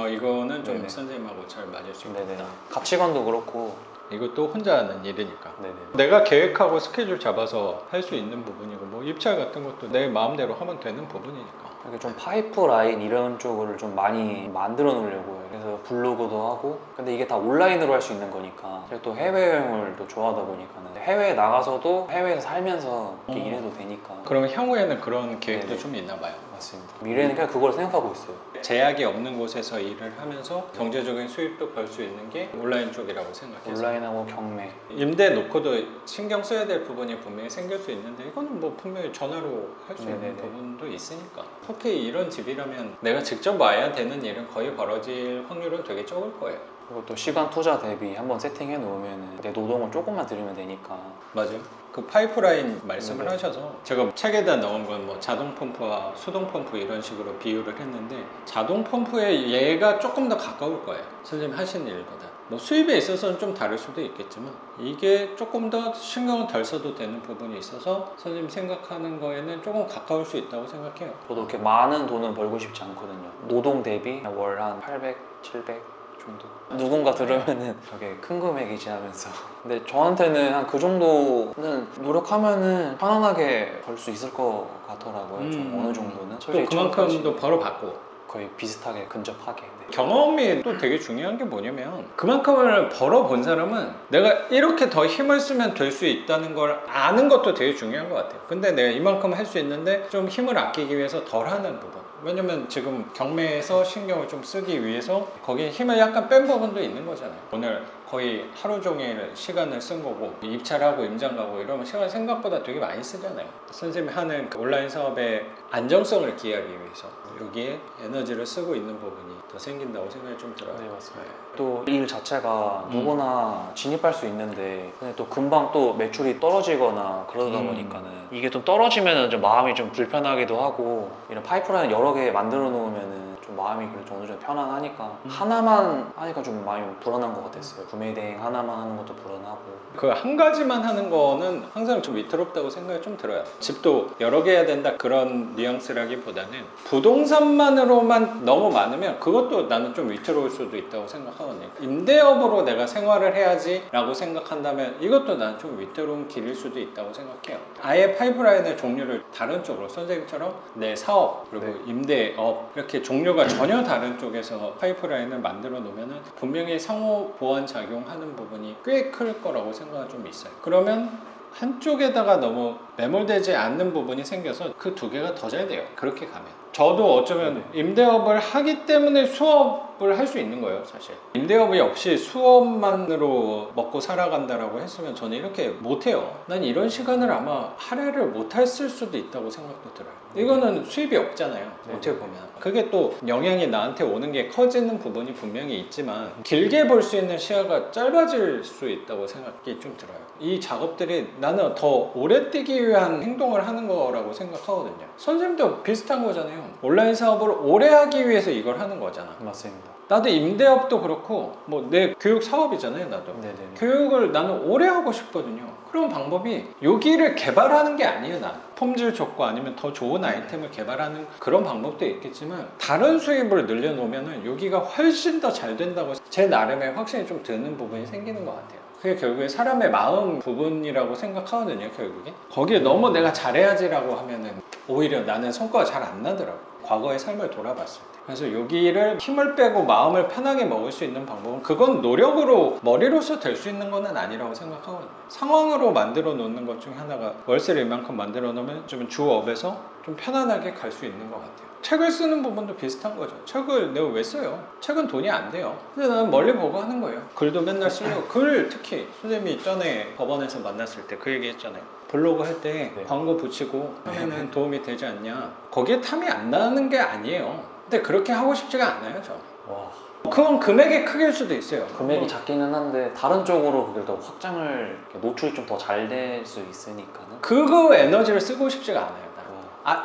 이거는 좀 네네. 선생님하고 잘 맞을 수 네네. 있겠다. 가치관도 그렇고 이것도 혼자 하는 일이니까. 네네. 내가 계획하고 스케줄 잡아서 할 수 있는 부분이고 뭐 입찰 같은 것도 내 마음대로 하면 되는 부분이니까. 이렇게 좀 파이프 라인 이런 쪽을 좀 많이 만들어 놓으려고요. 그래서 블로그도 하고, 근데 이게 다 온라인으로 할 수 있는 거니까 제가 또 해외여행을 또 좋아하다 보니까는 해외에 나가서도 해외에서 살면서 이렇게 일해도 되니까. 그럼 향후에는 그런 계획도 네네. 좀 있나 봐요. 맞습니다. 미래는 그냥 그걸 생각하고 있어요. 제약이 없는 곳에서 일을 하면서 경제적인 수입도 벌 수 있는 게 온라인 쪽이라고 생각해서 온라인하고 경매. 임대 놓고도 신경 써야 될 부분이 분명히 생길 수 있는데 이거는 뭐 분명히 전화로 할 수 있는 네네네. 부분도 있으니까 특히 이런 집이라면 내가 직접 와야 되는 일은 거의 벌어질 확률은 되게 적을 거예요. 그리고 또 시간 투자 대비 한번 세팅해 놓으면 내 노동을 조금만 들이면 되니까. 맞아요. 그 파이프라인 말씀을 네네. 하셔서 제가 책에다 넣은 건 뭐 자동 펌프와 수동 펌프 이런 식으로 비유를 했는데 자동 펌프에 얘가 조금 더 가까울 거예요. 선생님 하시는 일보다. 뭐 수입에 있어서는 좀 다를 수도 있겠지만 이게 조금 더 신경을 덜 써도 되는 부분이 있어서 선생님 생각하는 거에는 조금 가까울 수 있다고 생각해요. 저도 그렇게 많은 돈은 벌고 싶지 않거든요. 노동 대비 월 한 800, 700 정도. 누군가 들으면은 되게 큰 금액이지 하면서. 근데 저한테는 한 그 정도는 노력하면은 편안하게 벌 수 있을 것 같더라고요. 좀 어느 정도는. 또 그만큼도 벌어봤고 거의 비슷하게 근접하게. 네. 경험이 또 되게 중요한 게 뭐냐면 그만큼을 벌어본 사람은 내가 이렇게 더 힘을 쓰면 될 수 있다는 걸 아는 것도 되게 중요한 것 같아요. 근데 내가 이만큼 할 수 있는데 좀 힘을 아끼기 위해서 덜 하는 부분. 왜냐면 지금 경매에서 신경을 좀 쓰기 위해서 거기에 힘을 약간 뺀 부분도 있는 거잖아요. 오늘 거의 하루 종일 시간을 쓴 거고 입찰하고 임장 가고 이러면 시간 생각보다 되게 많이 쓰잖아요. 선생님이 하는 그 온라인 사업의 안정성을 기하기 위해서 여기에 에너지를 쓰고 있는 부분이 더 생긴다고 생각이 좀 들어요. 네, 맞습니다. 또 일 자체가 누구나 진입할 수 있는데 근데 또 금방 또 매출이 떨어지거나 그러다 보니까는 이게 좀 떨어지면은 좀 마음이 좀 불편하기도 하고 이런 파이프라인 여러 개 만들어 놓으면은 좀 마음이 그래도 어느 정도 편안하니까 하나만 하니까 좀 마음이 불안한 것 같았어요. 구매 대행 하나만 하는 것도 불안하고. 그 한 가지만 하는 거는 항상 좀 위태롭다고 생각이 좀 들어요. 집도 여러 개 해야 된다 그런 뉘앙스라기보다는 부동산만으로만 너무 많으면 그것도 나는 좀 위태로울 수도 있다고 생각하거든요. 임대업으로 내가 생활을 해야지 라고 생각한다면 이것도 난 좀 위태로운 길일 수도 있다고 생각해요. 아예 파이프라인의 종류를 다른 쪽으로 선생님처럼 내 사업 그리고 임대업 이렇게 종류가 전혀 다른 쪽에서 파이프라인을 만들어 놓으면 분명히 상호 보완 작용하는 부분이 꽤 클 거라고 생각은 좀 있어요. 그러면 한쪽에다가 너무 매몰되지 않는 부분이 생겨서 그 두 개가 더 잘 돼요. 그렇게 가면. 저도 어쩌면 임대업을 하기 때문에 수업을 할 수 있는 거예요, 사실. 임대업이 역시 수업만으로 먹고 살아간다라고 했으면 저는 이렇게 못해요. 난 이런 시간을 아마 할애를 못했을 수도 있다고 생각도 들어요. 이거는 수입이 없잖아요, 어떻게 보면. 그게 또 영향이 나한테 오는 게 커지는 부분이 분명히 있지만 길게 볼 수 있는 시야가 짧아질 수 있다고 생각이 좀 들어요. 이 작업들이 나는 더 오래 뛰기 위한 행동을 하는 거라고 생각하거든요. 선생님도 비슷한 거잖아요. 온라인 사업을 오래 하기 위해서 이걸 하는 거잖아. 맞습니다. 나도 임대업도 그렇고 뭐 내 교육 사업이잖아요, 나도. 네네. 교육을 나는 오래 하고 싶거든요. 그런 방법이 여기를 개발하는 게 아니에요. 난 품질 좋고 아니면 더 좋은 아이템을 개발하는 그런 방법도 있겠지만 다른 수입을 늘려놓으면 여기가 훨씬 더 잘 된다고 제 나름의 확신이 좀 드는 부분이 생기는 것 같아요. 그게 결국에 사람의 마음 부분이라고 생각하거든요, 결국에. 거기에 너무 내가 잘해야지라고 하면은 오히려 나는 성과가 잘 안 나더라고. 과거의 삶을 돌아봤을 때. 그래서 여기를 힘을 빼고 마음을 편하게 먹을 수 있는 방법은 그건 노력으로 머리로서 될 수 있는 건 아니라고 생각하거든요. 상황으로 만들어 놓는 것 중에 하나가 월세를 이만큼 만들어 놓으면 좀 주업에서 좀 편안하게 갈 수 있는 것 같아요. 책을 쓰는 부분도 비슷한 거죠. 책을 내가 왜 써요? 책은 돈이 안 돼요. 근데 나는 멀리 보고 하는 거예요. 글도 맨날 쓰려고. 글 특히 선생님이 전에 법원에서 만났을 때 그 얘기 했잖아요. 블로그 할 때 광고 붙이고 하면은 도움이 되지 않냐. 거기에 탐이 안 나는 게 아니에요. 근데 그렇게 하고 싶지가 않아요, 저. 와. 그건 금액이 크길 수도 있어요. 금액이 작기는 한데 다른 쪽으로 그래도 확장을 노출이 좀 더 잘 될 수 있으니까는. 그거 에너지를 쓰고 싶지가 않아요.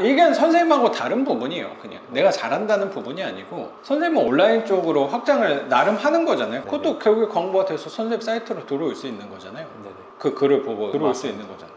이게 선생님하고 다른 부분이에요. 그냥 내가 잘한다는 부분이 아니고 선생님은 온라인 쪽으로 확장을 나름 하는 거잖아요. 그것도 결국에 광고가 돼서 선생님 사이트로 들어올 수 있는 거잖아요. 네네. 그 글을 보고 들어올 수 있는 거잖아요.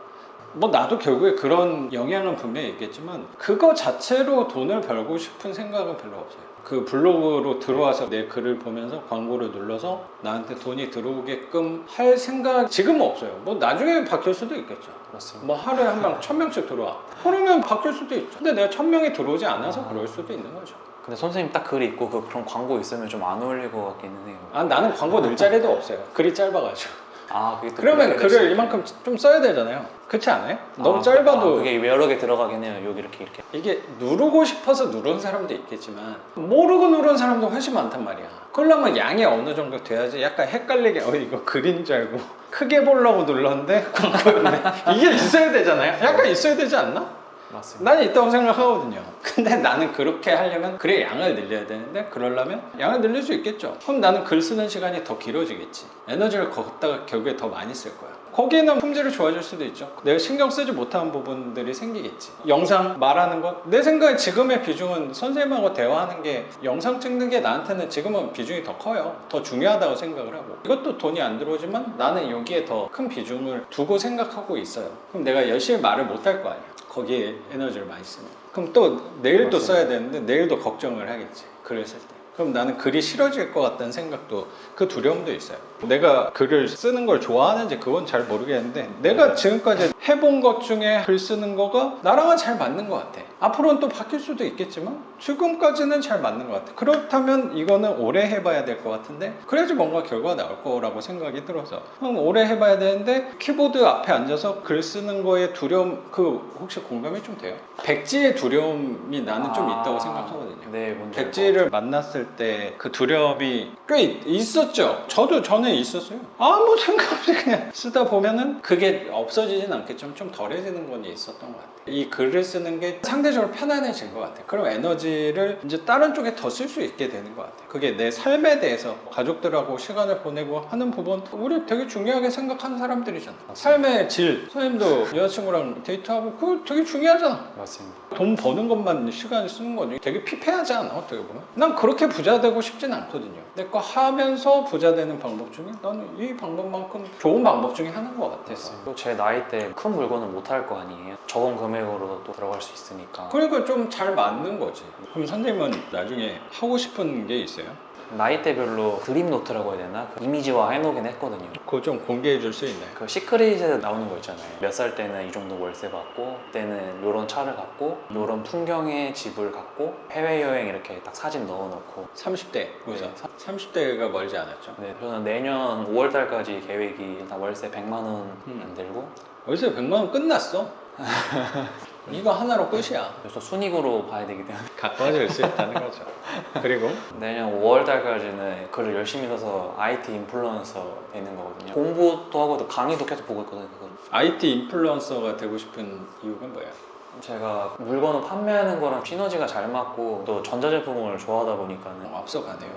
뭐 나도 결국에 그런 영향은 분명히 있겠지만 그거 자체로 돈을 벌고 싶은 생각은 별로 없어요. 그 블로그로 들어와서 내 글을 보면서 광고를 눌러서 나한테 돈이 들어오게끔 할 생각 지금은 없어요. 뭐 나중에 바뀔 수도 있겠죠. 맞습니다. 뭐 하루에 한 명 1000명씩 들어와. 그러면 바뀔 수도 있죠. 근데 내가 1000명이 들어오지 않아서 그럴 수도 있는 거죠. 근데 선생님 딱 글이 있고 그런 광고 있으면 좀 안 어울릴 것 같기는 해요. 아 나는 광고 넣을 자리도 없어요. 글이 짧아가지고. 아, 그게 또 그러면 그렇게 될 글을 수 이만큼 좀 써야 되잖아요. 그렇지 않아요? 너무 아, 짧아도 그게 여러 개 들어가긴 해요. 여기 이렇게 이게 누르고 싶어서 누른 사람도 있겠지만 모르고 누른 사람도 훨씬 많단 말이야. 그러려면 양이 어느 정도 돼야지. 약간 헷갈리게 이거 글인 줄 알고 크게 보려고 눌렀는데 광고였네. 이게 있어야 되잖아요. 약간 있어야 되지 않나? 맞습니다. 나는 있다고 생각하거든요. 근데 나는 그렇게 하려면 글의 양을 늘려야 되는데 그러려면 양을 늘릴 수 있겠죠. 그럼 나는 글 쓰는 시간이 더 길어지겠지. 에너지를 걷다가 결국에 더 많이 쓸 거야. 거기에는 품질이 좋아질 수도 있죠. 내가 신경 쓰지 못하는 부분들이 생기겠지. 영상 말하는 것, 내 생각에 지금의 비중은 선생님하고 대화하는 게 영상 찍는 게 나한테는 지금은 비중이 더 커요. 더 중요하다고 생각을 하고 이것도 돈이 안 들어오지만 나는 여기에 더 큰 비중을 두고 생각하고 있어요. 그럼 내가 열심히 말을 못 할 거 아니야. 거기에 에너지를 많이 쓰면. 그럼 또 내일도 맞습니다. 써야 되는데 내일도 걱정을 하겠지. 글을 쓸 때. 그럼 나는 글이 싫어질 것 같다는 생각도, 그 두려움도 있어요. 내가 글을 쓰는 걸 좋아하는지 그건 잘 모르겠는데 내가 지금까지 해본 것 중에 글 쓰는 거가 나랑은 잘 맞는 것 같아. 앞으로는 또 바뀔 수도 있겠지만 지금까지는 잘 맞는 것 같아. 그렇다면 이거는 오래 해봐야 될 것 같은데 그래야지 뭔가 결과가 나올 거라고 생각이 들어서 그럼 오래 해봐야 되는데 키보드 앞에 앉아서 글 쓰는 거에 두려움, 그 혹시 공감이 좀 돼요? 백지의 두려움이 나는 좀 있다고 생각하거든요. 네, 뭔지 백지를 만났을 때 그 두려움이 꽤 있었죠. 저는 있었어요. 아무 생각 없이 그냥 쓰다 보면은 그게 없어지진 않겠지만 좀 덜해지는 건 있었던 것 같아요. 이 글을 쓰는 게 상대적으로 편안해진 것 같아요. 그럼 에너지를 이제 다른 쪽에 더 쓸 수 있게 되는 것 같아요. 그게 내 삶에 대해서 가족들하고 시간을 보내고 하는 부분, 우리 되게 중요하게 생각하는 사람들이잖아. 삶의 질, 선생님도 여자친구랑 데이트하고 그거 되게 중요하잖아. 맞습니다. 돈 버는 것만 시간을 쓰는 거지. 되게 피폐하지 않아, 어떻게 보면? 난 그렇게 부자 되고 싶진 않거든요. 내 거 하면서 부자 되는 방법 중에 나는 이 방법만큼 좋은 방법 중에 하나인 것 같아서. 또 제 나이 때 큰 물건은 못 할 거 아니에요. 적은 금액으로 또 들어갈 수 있으니까. 그러니까 좀 잘 맞는 거지. 그럼 선생님은 나중에 하고 싶은 게 있어요? 나이대별로 그림 노트라고 해야 되나? 그 이미지화 해놓긴 했거든요. 그거 좀 공개해 줄 수 있나요? 그 시크릿에 나오는 거 있잖아요. 몇 살 때는 이 정도 월세 받고, 그때는 요런 차를 갖고, 요런 풍경의 집을 갖고, 해외여행 이렇게 딱 사진 넣어놓고. 30대 우선. 네. 30대가 멀지 않았죠. 네, 저는 내년 5월달까지 계획이 일단 월세 100만 원 안 들고, 월세 100만 원 끝났어. 이거 하나로 끝이야. 그래서 순익으로 봐야 되기 때문에 가까워질 수 있다는 거죠. 그리고 내년 5월달까지는 글을 열심히 써서 IT 인플루언서 되는 거거든요. 공부도 하고 또 강의도 계속 보고 있거든요. 그거. IT 인플루언서가 되고 싶은 이유가 뭐예요? 제가 물건을 판매하는 거랑 시너지가 잘 맞고 또 전자제품을 좋아하다 보니까는 앞서가네요.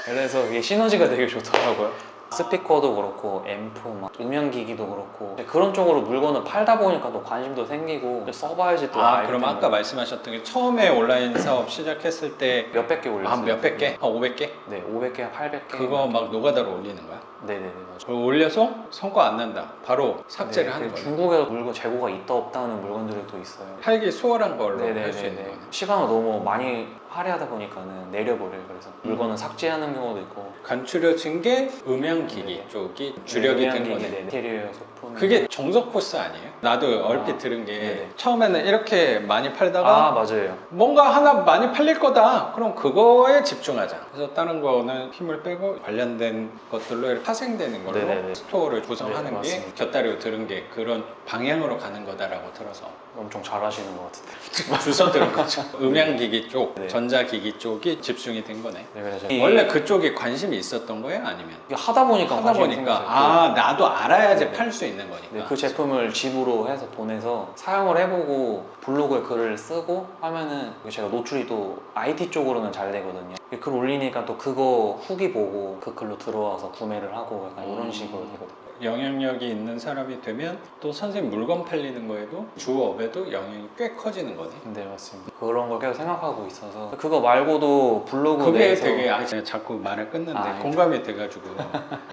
그래서 이게 시너지가 되게 좋더라고요. 스피커도 그렇고 앰프, 막 음향기기도 그렇고 그런 쪽으로 물건을 팔다 보니까 또 관심도 생기고 써봐야지 또 알기 그럼 때문에. 아까 말씀하셨던 게 처음에 온라인 사업 시작했을 때 몇백 개 올렸어요. 몇백 개? 500개? 네, 500개, 800개. 그거 막 노가다로 올리는 거야? 네네네, 맞아요. 그걸 올려서 성과 안 난다. 바로 삭제를 하는 거예요. 중국에서 물건 재고가 있다 없다 하는 물건들이 또 있어요. 팔기 수월한 걸로 할 수 있는 네네네. 거예요. 시간을 너무 많이 할애하다 보니까는 내려버려요. 그래서 물건은 삭제하는 경우도 있고. 간추려진 게 음향기기 네. 쪽이 주력이 된 거네. 네, 인테리어 소품. 그게 정석 코스 아니에요? 나도 얼핏 들은 게 네네. 처음에는 이렇게 많이 팔다가 맞아요. 뭔가 하나 많이 팔릴 거다. 그럼 그거에 집중하자. 그래서 다른 거는 힘을 빼고 관련된 것들로 이렇게 파생되는 걸로 네네네. 스토어를 구성하는 네, 게 맞습니다. 곁다리로 들은 게 그런 방향으로 가는 거다라고 들어서 엄청 잘하시는 것 같은데. 주워 들은 거죠. 음향기기 쪽, 네. 전자기기 쪽이 집중이 된 거네. 네, 그래서 원래 그쪽에 관심이 있었던 거예요? 아니면? 이게 하다 보니까 하다 관심이 보니까 생겼어요. 나도 알아야지 네. 팔 수 있는 거니까. 네, 그 제품을 집으로 해서 보내서 사용을 해보고 블로그에 글을 쓰고 하면은 제가 노출이 또 IT 쪽으로는 잘 되거든요. 글 올리니까 또 그거 후기 보고 그 글로 들어와서 구매를 하고 약간 이런 식으로 되거든요. 영향력이 있는 사람이 되면 또 선생님 물건 팔리는 거에도 주업에도 영향이 꽤 커지는 거네. 네, 맞습니다. 그런 걸 계속 생각하고 있어서 그거 말고도 블로그 그게 내에서 되게 제가 자꾸 말을 끊는데 아, 공감이 돼가지고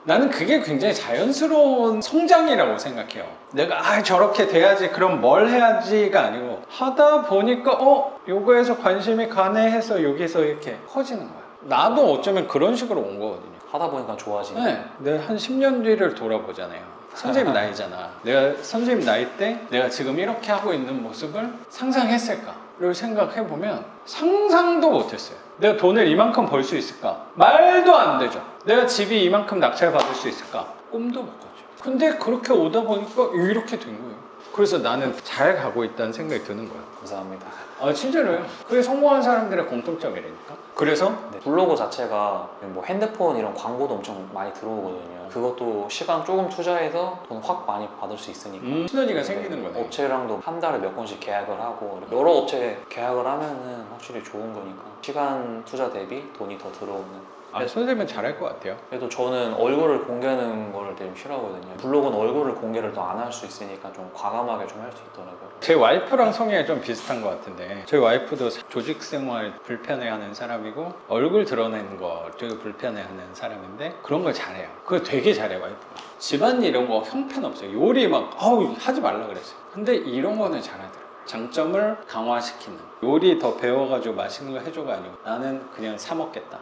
나는 그게 굉장히 자연스러운 성장이라고 생각해요. 내가 저렇게 돼야지 그럼 뭘 해야지가 아니고 하다 보니까 요거에서 관심이 가네 해서 여기서 이렇게 커지는 거야. 나도 어쩌면 그런 식으로 온 거거든요. 하다 보니까 좋아지는. 네, 내가 한 10년 뒤를 돌아보잖아요. 선생님 나이잖아. 내가 선생님 나이 때 내가 지금 이렇게 하고 있는 모습을 상상했을까를 생각해보면 상상도 못했어요. 내가 돈을 이만큼 벌 수 있을까? 말도 안 되죠. 내가 집이 이만큼 낙찰 받을 수 있을까? 꿈도 못 꿨죠. 근데 그렇게 오다 보니까 이렇게 된 거예요. 그래서 나는 잘 가고 있다는 생각이 드는 거야. 감사합니다. 진짜로요. 그게 성공한 사람들의 공통점이라니까. 그래서 네, 블로그 자체가 뭐 핸드폰 이런 광고도 엄청 많이 들어오거든요. 그것도 시간 조금 투자해서 돈 확 많이 받을 수 있으니까 시너지가 생기는 거네. 업체랑도 한 달에 몇 건씩 계약을 하고 여러 업체 계약을 하면은 확실히 좋은 거니까 시간 투자 대비 돈이 더 들어오는. 선생님은 잘할 것 같아요. 그래도 저는 얼굴을 공개하는 걸 되게 싫어하거든요. 블로그는 얼굴을 공개를 더 안 할 수 있으니까 좀 과감하게 좀 할 수 있더라고요. 제 와이프랑 성향이 좀 비슷한 것 같은데 저희 와이프도 조직 생활 불편해하는 사람이고 얼굴 드러내는 거 되게 불편해하는 사람인데 그런 걸 잘해요. 그걸 되게 잘해요, 와이프가. 집안 이런 거 형편없어요. 요리 막 하지 말라 그랬어요. 근데 이런 거는 잘하더라고요. 장점을 강화시키는. 요리 더 배워가지고 맛있는 거 해줘가 아니고 나는 그냥 사 먹겠다.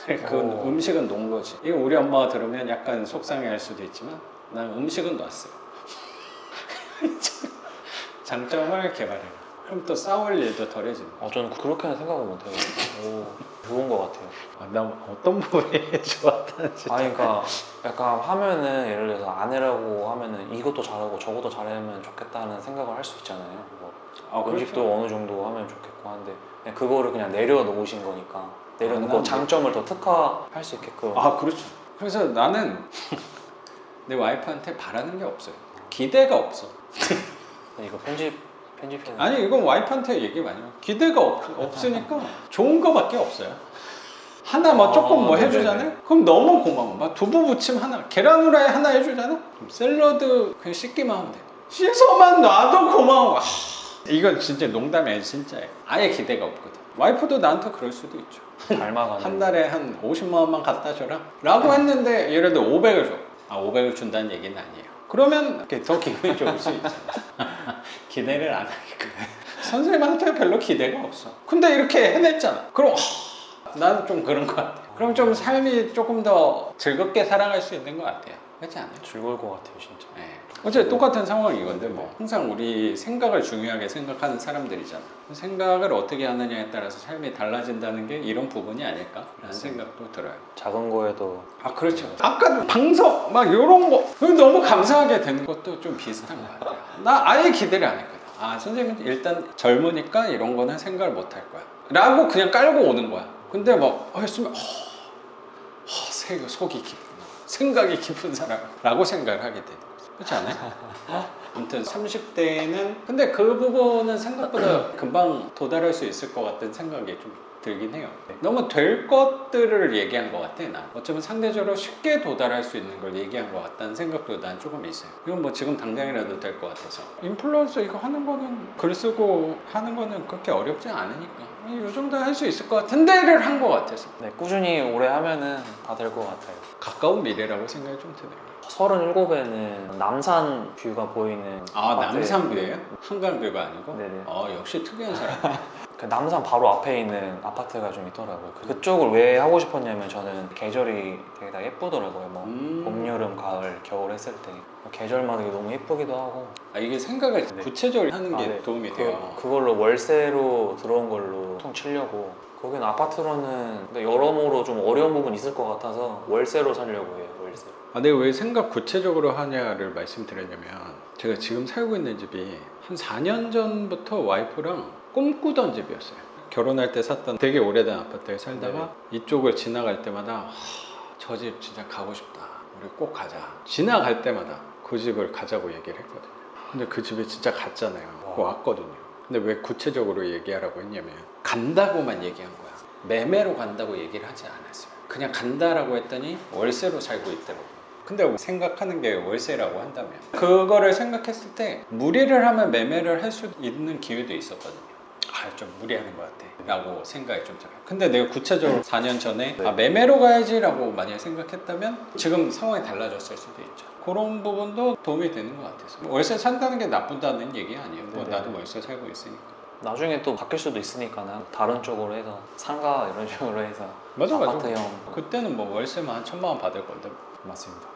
그 음식은 놓은 거지. 이거 우리 엄마가 들으면 약간 속상해할 수도 있지만 난 음식은 놨어요. 장점을 개발해라. 그럼 또 싸울 일도 덜해지는 거야. 저는 그렇게는 생각을 못해요. 좋은 것 같아요. 나 어떤 부분이 좋았다는지. 그러니까 약간 하면은 예를 들어서 아내라고 하면은 이것도 잘하고 저것도 잘하면 좋겠다는 생각을 할 수 있잖아요. 음식도 그렇죠. 어느 정도 하면 좋겠고 한데 그냥 그거를 그냥 내려놓으신 거니까 내려놓고 난 장점을 더 특화할 수 있게끔. 그렇죠. 그래서 나는 내 와이프한테 바라는 게 없어요. 기대가 없어. 이거 편집해야 아니 이건 와이프한테 얘기 많이 해요. 기대가 없으니까 좋은 거밖에 없어요. 하나 조금 해주잖아요. 네네네. 그럼 너무 고마워. 막 두부 부침 하나, 계란 후라이 하나 해주잖아. 그럼 샐러드 그냥 씻기만 하면 돼. 씻어만 놔도 고마워. 이건 진짜 농담이 아니라 진짜예요. 아예 기대가 없거든. 와이프도 나한테 그럴 수도 있죠. 닮아가는. 한 달에 한 50만 원만 갖다 줘라 라고 했는데 예를 들어 500을 줘. 500을 준다는 얘기는 아니에요. 그러면 이렇게 더 기분이 좋을 수 있잖아. 기대를 안 하니까. 선생님한테 별로 기대가 없어. 근데 이렇게 해냈잖아. 그럼 나는 좀 그런 것 같아요. 그럼 좀 삶이 조금 더 즐겁게 살아갈 수 있는 것 같아요. 그렇지 않아요? 즐거울 것 같아요, 진짜. 네. 어째 똑같은 상황인 건데 항상 우리 생각을 중요하게 생각하는 사람들이잖아. 생각을 어떻게 하느냐에 따라서 삶이 달라진다는 게 이런 부분이 아닐까라는 생각도 들어요. 작은 거에도. 그렇죠. 아까 방석 막 이런 거 너무 감사하게 되는 것도 좀 비슷한 것 같아요. 나 아예 기대를 안 했거든. 선생님은 일단 젊으니까 이런 거는 생각을 못 할 거야 라고 그냥 깔고 오는 거야. 근데 했으면 속이 깊구나, 생각이 깊은 사람라고 생각을 하게 되는 거지. 그렇지 않아요? 아무튼 30대에는 근데 그 부분은 생각보다 금방 도달할 수 있을 것 같은 생각이 좀 들긴 해요. 너무 될 것들을 얘기한 것 같아. 난 어쩌면 상대적으로 쉽게 도달할 수 있는 걸 얘기한 것 같다는 생각도 난 조금 있어요. 이건 지금 당장이라도 될 것 같아서. 인플루언서 이거 하는 거는 글 쓰고 하는 거는 그렇게 어렵지 않으니까 이 정도 할 수 있을 것 같은데를 한 것 같아서. 네, 꾸준히 오래 하면은 다 될 것 같아요. 가까운 미래라고 생각이 좀 드네요. 37에는 남산 뷰가 보이는 아파트에. 남산뷰예요? 한강뷰가 아니고? 네네. 역시 특이한 사람. 그 남산 바로 앞에 있는 아파트가 좀 있더라고요. 그쪽을 왜 하고 싶었냐면 저는 계절이 되게 다 예쁘더라고요. 봄, 여름, 가을, 겨울 했을 때 계절마다 너무 예쁘기도 하고. 이게 생각을 구체적으로 하는 게 네. 도움이 돼요. 그걸로 월세로 들어온 걸로 통 치려고. 거긴 아파트로는 근데 여러모로 좀 어려운 부분이 있을 것 같아서 월세로 살려고 해요. 월세. 내가 왜 생각 구체적으로 하냐를 말씀드리냐면 제가 지금 살고 있는 집이 한 4년 전부터 와이프랑 꿈꾸던 집이었어요. 결혼할 때 샀던 되게 오래된 아파트에 살다가 이쪽을 지나갈 때마다 저 집 진짜 가고 싶다, 우리 꼭 가자. 지나갈 때마다 그 집을 가자고 얘기를 했거든요. 근데 그 집에 진짜 갔잖아요. 왔거든요. 근데 왜 구체적으로 얘기하라고 했냐면 간다고만 얘기한 거야. 매매로 간다고 얘기를 하지 않았어요. 그냥 간다라고 했더니 월세로 살고 있더라고요. 근데 생각하는 게 월세라고 한다면 그거를 생각했을 때 무리를 하면 매매를 할 수 있는 기회도 있었거든요. 좀 무리하는 것 같아 라고 생각이 좀 들어요. 근데 내가 구체적으로 4년 전에 매매로 가야지 라고 만약에 생각했다면 지금 상황이 달라졌을 수도 있죠. 그런 부분도 도움이 되는 것 같아서 월세 산다는 게 나쁘다는 얘기 아니에요. 뭐 나도 월세 살고 있으니까. 나중에 또 바뀔 수도 있으니까 다른 쪽으로 해서 상가 이런 식으로 해서 맞아. 아파트형. 그때는 뭐 월세만 한 1,000만 원 받을 건데. 맞습니다.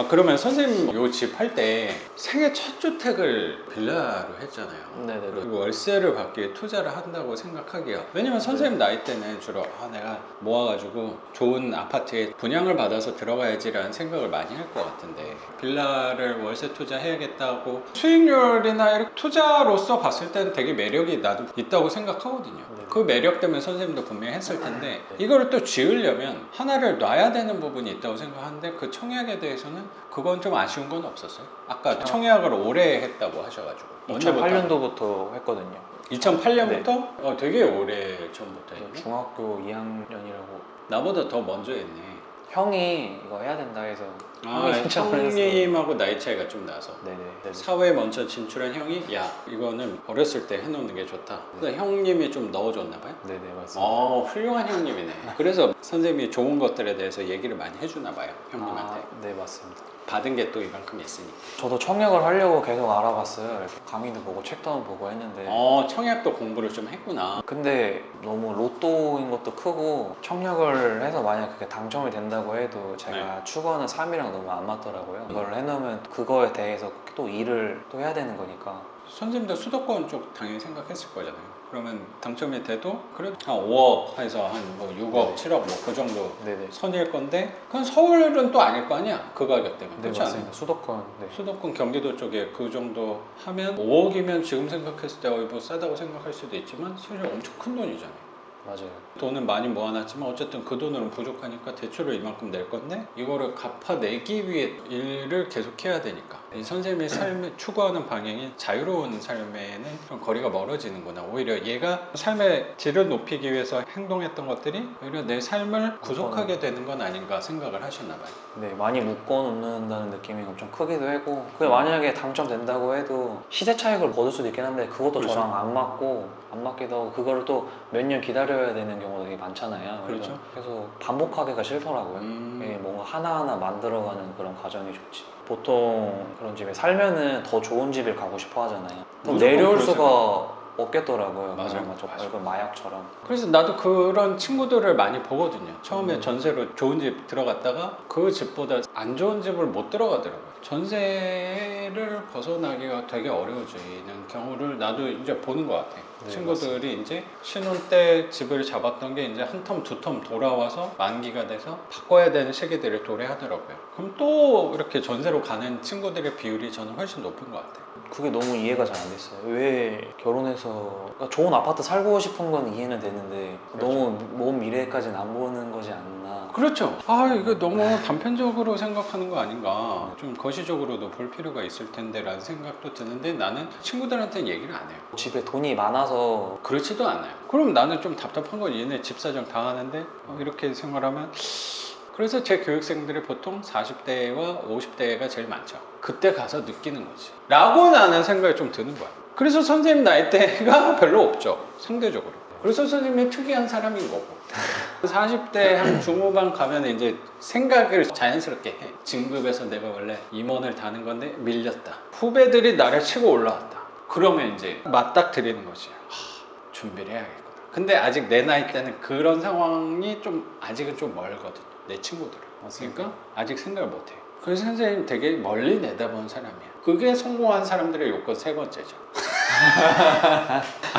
그러면 선생님 요 집 할 때 생애 첫 주택을 빌라로 했잖아요. 네네. 그리고 월세를 받기 위해 투자를 한다고 생각하기요. 왜냐면 선생님 나이 때는 주로 내가 모아가지고 좋은 아파트에 분양을 받아서 들어가야지라는 생각을 많이 할 것 같은데 빌라를 월세 투자해야겠다고 수익률이나 이렇게 투자로서 봤을 때는 되게 매력이 나도 있다고 생각하거든요. 그 매력 때문에 선생님도 분명히 했을 텐데 이거를 또 지으려면 하나를 놔야 되는 부분이 있다고 생각하는데 그 청약에 대해서는 그건 좀 아쉬운 건 없었어요? 아까 청약을 오래 했다고 하셔가지고 2008년도부터 했거든요. 2008년부터? 되게 오래 전부터 했네. 중학교 2학년이라고. 나보다 더 먼저 했네. 형이 이거 해야 된다 해서 형이 신청을 했어요. 형님하고 나이 차이가 좀 나서 네네. 사회에 먼저 진출한 형이 야 이거는 어렸을 때 해놓는 게 좋다. 그래서 형님이 좀 넣어줬나 봐요. 네네 맞습니다. 훌륭한 형님이네. 그래서 선생님이 좋은 것들에 대해서 얘기를 많이 해주나 봐요, 형님한테. 네 맞습니다. 받은 게 또 이만큼 있으니까. 저도 청약을 하려고 계속 알아봤어요. 이렇게 강의도 보고 책도 한번 보고 했는데 청약도 공부를 좀 했구나. 근데 너무 로또인 것도 크고 청약을 해서 만약 그게 당첨이 된다고 해도 제가 추구하는 삶이랑 너무 안 맞더라고요. 그걸 해놓으면 그거에 대해서 또 일을 또 해야 되는 거니까. 선생님도 수도권 쪽 당연히 생각했을 거잖아요. 그러면 당첨이 돼도 그래도 한 5억 해서 한 뭐 6억, 7억 뭐 그 정도 네네. 선일 건데 그건 서울은 또 아닐 거 아니야? 그 가격 때문에. 네 그렇지 맞습니다. 않아요? 수도권. 네. 수도권 경기도 쪽에 그 정도 하면 5억이면 지금 생각했을 때 뭐 싸다고 생각할 수도 있지만 사실 엄청 큰 돈이잖아요. 맞아요. 돈은 많이 모아놨지만 어쨌든 그 돈으로는 부족하니까 대출을 이만큼 낼 건데 이거를 갚아내기 위해 일을 계속 해야 되니까 이 선생님의 삶에 추구하는 방향이 자유로운 삶에는 좀 거리가 멀어지는구나. 오히려 얘가 삶의 질을 높이기 위해서 행동했던 것들이 오히려 내 삶을 구속하게 되는 건 아닌가 생각을 하셨나 봐요. 네, 많이 묶어놓는다는 느낌이 엄청 크기도 하고 그게 만약에 당첨된다고 해도 시세 차익을 거둘 수도 있긴 한데 그것도 그렇죠. 저랑 안 맞고 안 맞기도 하고 그거를 또 몇 년 기다려야 되는 경우가 되게 많잖아요. 그렇죠. 그래서 반복하기가 싫더라고요. 뭔가 하나하나 만들어가는 그런 과정이 좋지. 보통 그런 집에 살면은 더 좋은 집을 가고 싶어 하잖아요. 또 무조건 내려올 그러잖아요. 수가 없겠더라고요. 맞아요. 그 마약처럼. 그래서 나도 그런 친구들을 많이 보거든요. 처음에 전세로 좋은 집 들어갔다가 그 집보다 안 좋은 집을 못 들어가더라고요. 전세를 벗어나기가 되게 어려워지는 경우를 나도 이제 보는 것 같아. 네, 친구들이 이제 신혼 때 집을 잡았던 게 이제 한 텀, 두 텀 돌아와서 만기가 돼서 바꿔야 되는 시기들을 도래하더라고요. 그럼 또 이렇게 전세로 가는 친구들의 비율이 저는 훨씬 높은 것 같아요. 그게 너무 이해가 잘 안 됐어요. 왜 결혼해서 그러니까 좋은 아파트 살고 싶은 건 이해는 되는데 그렇죠. 너무 먼 미래까지는 안 보는 거지 않나. 그렇죠. 이거 너무 단편적으로 생각하는 거 아닌가. 좀 거시적으로도 볼 필요가 있을 텐데 라는 생각도 드는데 나는 친구들한테는 얘기를 안 해요. 집에 돈이 많아서 그렇지도 않아요. 그럼 나는 좀 답답한 건 얘네 집 사정 당하는데 이렇게 생활하면 그래서 제 교육생들이 보통 40대와 50대가 제일 많죠. 그때 가서 느끼는 거지 라고 나는 생각이 좀 드는 거야. 그래서 선생님 나이대가 별로 없죠, 상대적으로. 그래서 선생님이 특이한 사람인 거고 40대 한 중후반 가면 이제 생각을 자연스럽게 해. 진급에서 내가 원래 임원을 다는 건데 밀렸다. 후배들이 나를 치고 올라왔다. 그러면 이제 맞닥뜨리는 거지. 준비를 해야겠구나. 근데 아직 내 나이 때는 그런 상황이 좀 아직은 좀 멀거든. 내 친구들은. 그러니까 아직 생각을 못해. 그래서 선생님 되게 멀리 내다보는 사람이야. 그게 성공한 사람들의 요건 세 번째죠.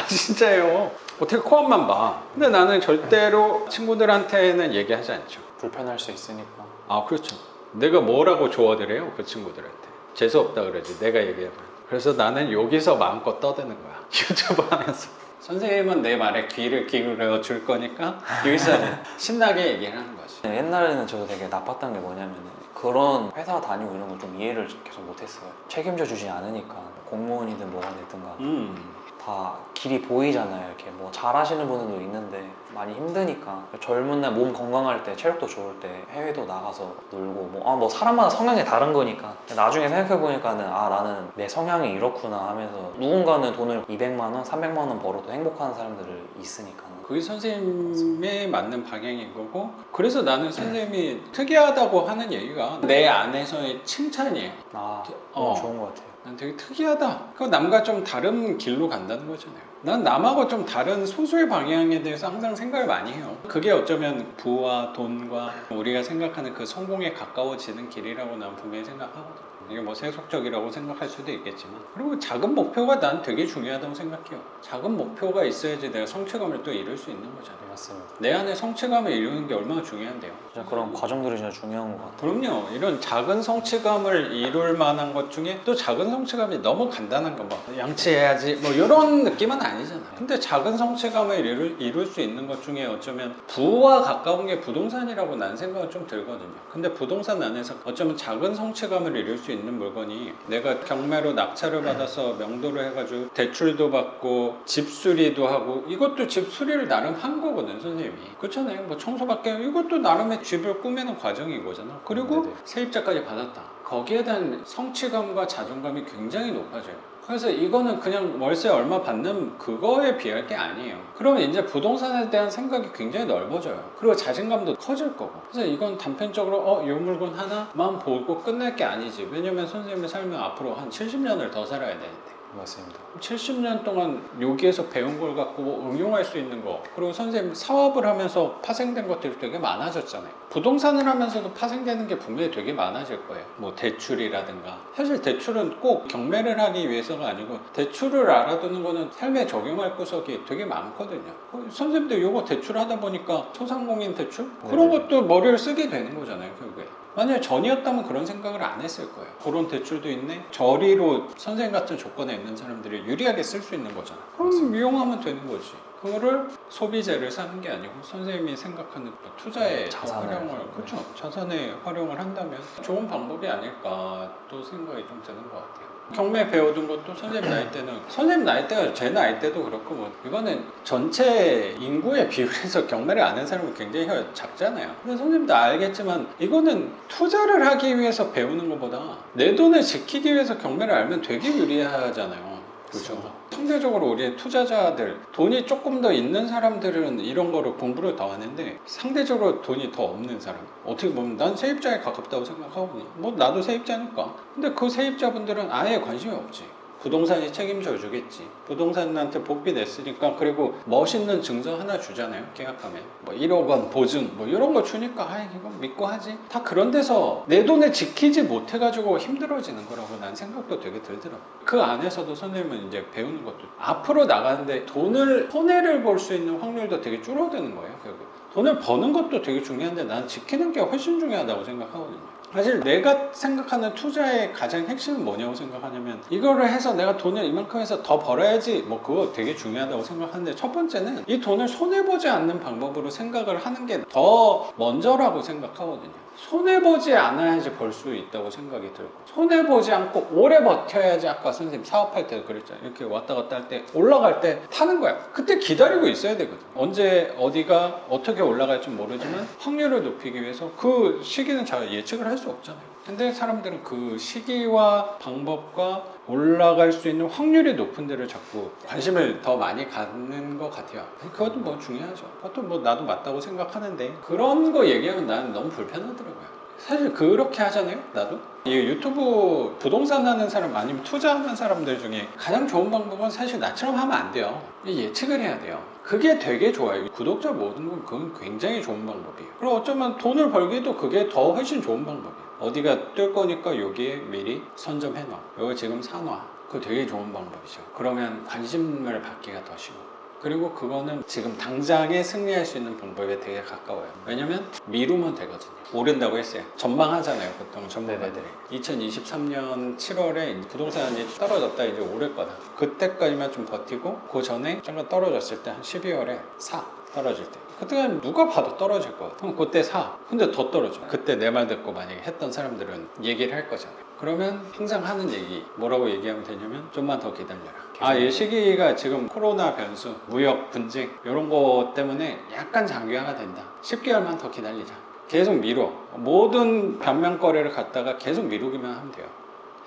진짜예요. 어떻게 코앞만 봐. 근데 나는 절대로 친구들한테는 얘기하지 않죠. 불편할 수 있으니까. 그렇죠. 내가 뭐라고 조언을 해요, 그 친구들한테. 재수없다 그러지, 내가 얘기하면. 그래서 나는 여기서 마음껏 떠드는 거야, 유튜브 하면서. 선생님은 내 말에 귀를 기울여 줄 거니까 여기서 신나게 얘기를 하는 거지. 옛날에는 저도 되게 나빴던 게 뭐냐면 그런 회사 다니고 이런 걸 좀 이해를 계속 못했어요. 책임져 주지 않으니까 공무원이든 뭐가 됐든 간 다 길이 보이잖아요. 이렇게 뭐 잘하시는 분들도 있는데 많이 힘드니까 젊은 날 몸 건강할 때 체력도 좋을 때 해외도 나가서 놀고 뭐 사람마다 성향이 다른 거니까 나중에 생각해 보니까는 나는 내 성향이 이렇구나 하면서 누군가는 돈을 200만 원, 300만 원 벌어도 행복한 사람들이 있으니까 그게 선생님에 맞는 방향인 거고 그래서 나는 선생님이 특이하다고 하는 얘기가 내 안에서의 칭찬이에요. 너무 좋은 것 같아요. 난 되게 특이하다. 그 남과 좀 다른 길로 간다는 거잖아요. 난 남하고 좀 다른 소수의 방향에 대해서 항상 생각을 많이 해요. 그게 어쩌면 부와 돈과 우리가 생각하는 그 성공에 가까워지는 길이라고 난 분명히 생각하거든. 이게 뭐 세속적이라고 생각할 수도 있겠지만 그리고 작은 목표가 난 되게 중요하다고 생각해요. 작은 목표가 있어야지 내가 성취감을 또 이룰 수 있는 거잖아요. 맞습니다. 내 안에 성취감을 이루는 게 얼마나 중요한데요. 진짜 그런 과정들이 진짜 중요한 것 같아요. 그럼요. 이런 작은 성취감을 이룰 만한 것 중에 또 작은 성취감이 너무 간단한 거 뭐 양치해야지 뭐 이런 느낌은 아니잖아요. 근데 작은 성취감을 이룰 수 있는 것 중에 어쩌면 부와 가까운 게 부동산이라고 난 생각은 좀 들거든요. 근데 부동산 안에서 어쩌면 작은 성취감을 이룰 수 있는 물건이 내가 경매로 낙찰을 받아서 명도를 해가지고 대출도 받고 집 수리도 하고 이것도 집 수리를 나름 한 거거든 선생님이. 그렇잖아요. 뭐 청소밖에 이것도 나름의 집을 꾸미는 과정인 거잖아. 그리고 네네. 세입자까지 받았다. 거기에 대한 성취감과 자존감이 굉장히 높아져요. 그래서 이거는 그냥 월세 얼마 받는 그거에 비할 게 아니에요. 그러면 이제 부동산에 대한 생각이 굉장히 넓어져요. 그리고 자신감도 커질 거고. 그래서 이건 단편적으로 이 물건 하나만 보고 끝낼 게 아니지. 왜냐면 선생님의 삶은 앞으로 한 70년을 더 살아야 되는데. 맞습니다. 70년 동안 여기에서 배운 걸 갖고 응용할 수 있는 거 그리고 선생님 사업을 하면서 파생된 것들이 되게 많아졌잖아요. 부동산을 하면서도 파생되는 게 분명히 되게 많아질 거예요. 뭐 대출이라든가 사실 대출은 꼭 경매를 하기 위해서가 아니고 대출을 알아두는 거는 삶에 적용할 구석이 되게 많거든요. 선생님도 이거 대출하다 보니까 소상공인 대출? 그런 것도 머리를 쓰게 되는 거잖아요 결국에. 만약에 전이었다면 그런 생각을 안 했을 거예요. 그런 대출도 있네. 저리로 선생님 같은 조건에 있는 사람들이 유리하게 쓸 수 있는 거잖아. 그럼 이용하면 되는 거지. 그거를 소비재를 사는 게 아니고 선생님이 생각하는 투자의 활용을 그렇죠. 자산에 활용을 한다면 좋은 방법이 아닐까 또 생각이 좀 드는 것 같아요. 경매 배워둔 것도 선생님 나이 때는 선생님 나이 때가 제 나이 때도 그렇고 뭐 이거는 전체 인구에 비율해서 경매를 아는 사람은 굉장히 작잖아요. 근데 선생님도 알겠지만 이거는 투자를 하기 위해서 배우는 것보다 내 돈을 지키기 위해서 경매를 알면 되게 유리하잖아요. 그렇죠. 상대적으로 우리의 투자자들 돈이 조금 더 있는 사람들은 이런 거를 공부를 더 하는데 상대적으로 돈이 더 없는 사람 어떻게 보면 난 세입자에 가깝다고 생각하거든요. 뭐 나도 세입자니까. 근데 그 세입자분들은 아예 관심이 없지. 부동산이 책임져 주겠지. 부동산한테 복비 냈으니까 그리고 멋있는 증서 하나 주잖아요. 계약하면 뭐 1억 원 보증 뭐 이런 거 주니까 이거 믿고 하지. 다 그런 데서 내 돈을 지키지 못해가지고 힘들어지는 거라고 난 생각도 되게 들더라고. 그 안에서도 선생님은 이제 배우는 것도 앞으로 나가는데 손해를 볼 수 있는 확률도 되게 줄어드는 거예요. 결국 돈을 버는 것도 되게 중요한데 난 지키는 게 훨씬 중요하다고 생각하거든요. 사실 내가 생각하는 투자의 가장 핵심은 뭐냐고 생각하냐면 이거를 해서 내가 돈을 이만큼 해서 더 벌어야지 뭐 그거 되게 중요하다고 생각하는데 첫 번째는 이 돈을 손해보지 않는 방법으로 생각을 하는 게 더 먼저라고 생각하거든요. 손해보지 않아야지 벌 수 있다고 생각이 들고 손해보지 않고 오래 버텨야지 아까 선생님 사업할 때도 그랬잖아요. 이렇게 왔다 갔다 할 때 올라갈 때 타는 거야. 그때 기다리고 있어야 되거든. 언제 어디가 어떻게 올라갈지 모르지만 확률을 높이기 위해서 그 시기는 잘 예측을 할 수 없잖아요. 근데 사람들은 그 시기와 방법과 올라갈 수 있는 확률이 높은 데를 자꾸 관심을 더 많이 갖는 것 같아요. 그것도 뭐 중요하죠. 그것도 뭐 나도 맞다고 생각하는데 그런 거 얘기하면 나는 너무 불편하더라고요. 사실 그렇게 하잖아요. 나도 이 유튜브 부동산 하는 사람 아니면 투자하는 사람들 중에 가장 좋은 방법은 사실 나처럼 하면 안 돼요. 예측을 해야 돼요. 그게 되게 좋아요. 구독자 모으는 건 그건 굉장히 좋은 방법이에요. 그리고 어쩌면 돈을 벌기도 그게 더 훨씬 좋은 방법이에요. 어디가 뜰 거니까 여기에 미리 선점해 놔. 여기 지금 사놔. 그거 되게 좋은 방법이죠. 그러면 관심을 받기가 더 쉬워. 그리고 그거는 지금 당장에 승리할 수 있는 방법에 되게 가까워요. 왜냐면 미루면 되거든요. 오른다고 했어요. 전망하잖아요. 보통 전문가들이. 2023년 7월에 부동산이 떨어졌다 이제 오를 거다. 그때까지만 좀 버티고 그 전에 잠깐 떨어졌을 때 한 12월에 사. 떨어질 때. 그때 누가 봐도 떨어질 것 같아. 그럼 그때 사. 근데 더 떨어져. 그때 내 말 듣고 만약에 했던 사람들은 얘기를 할 거잖아요. 그러면 항상 하는 얘기 뭐라고 얘기하면 되냐면 좀만 더 기다려라. 이 시기가 지금 코로나 변수, 무역 분쟁 이런 거 때문에 약간 장기화가 된다. 10개월만 더 기다리자. 계속 미뤄. 모든 변명거리를 갖다가 계속 미루기만 하면 돼요.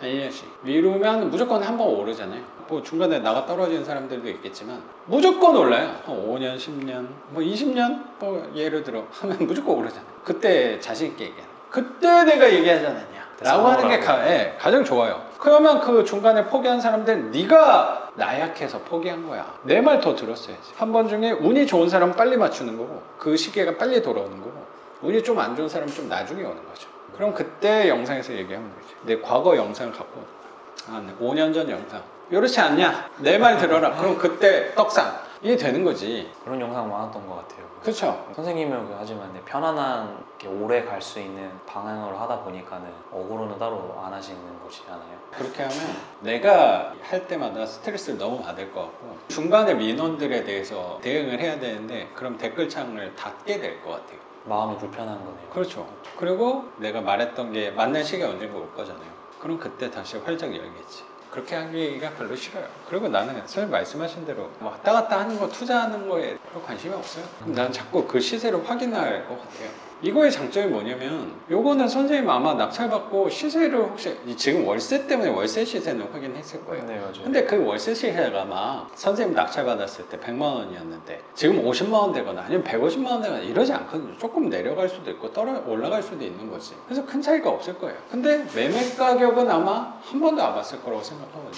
1년씩 미루면 무조건 한 번 오르잖아요. 뭐 중간에 나가 떨어지는 사람들도 있겠지만 무조건 올라요. 한 5년, 10년, 뭐 20년 뭐 예를 들어 하면 무조건 오르잖아요. 그때 자신 있게 얘기해. 그때 내가 얘기하지 않았냐 라고 하는 게 가장 좋아요. 그러면 그 중간에 포기한 사람들은 네가 나약해서 포기한 거야. 내 말 더 들었어야지. 한 번 중에 운이 좋은 사람은 빨리 맞추는 거고 그 시기가 빨리 돌아오는 거고 운이 좀 안 좋은 사람은 좀 나중에 오는 거죠. 그럼 그때 영상에서 얘기하면 되지. 내 과거 영상을 갖고 5년 전 영상 이렇지 않냐? 내 말 들어라. 그럼 그때 떡상 이게 되는 거지. 그런 영상 많았던 것 같아요. 그렇죠. 선생님은 하지만 편안한 오래 갈 수 있는 방향으로 하다 보니까는 어그로는 따로 안 하시는 것이잖아요. 그렇게 하면 내가 할 때마다 스트레스를 너무 받을 것 같고 중간에 민원들에 대해서 대응을 해야 되는데 그럼 댓글창을 닫게 될 것 같아요. 마음이 불편한 거네요. 그렇죠. 그리고 내가 말했던 게 맞는 시기가 언젠가 올 거잖아요. 그럼 그때 다시 활짝 열겠지. 그렇게 하기가 별로 싫어요. 그리고 나는 선생님 말씀하신 대로 왔다 갔다 하는 거, 투자하는 거에 별로 관심이 없어요. 그럼 난 자꾸 그 시세를 확인할 것 같아요. 이거의 장점이 뭐냐면 요거는 선생님 아마 낙찰받고 시세를 혹시 지금 월세 때문에 월세 시세는 확인했을 거예요. 네, 맞아요. 근데 그 월세 시세가 막 선생님 낙찰받았을 때 100만 원이었는데 지금 50만 원 되거나 아니면 150만 원 되거나 이러지 않거든요. 조금 내려갈 수도 있고 올라갈 수도 있는 거지. 그래서 큰 차이가 없을 거예요. 근데 매매 가격은 아마 한 번도 안 봤을 거라고 생각하거든요.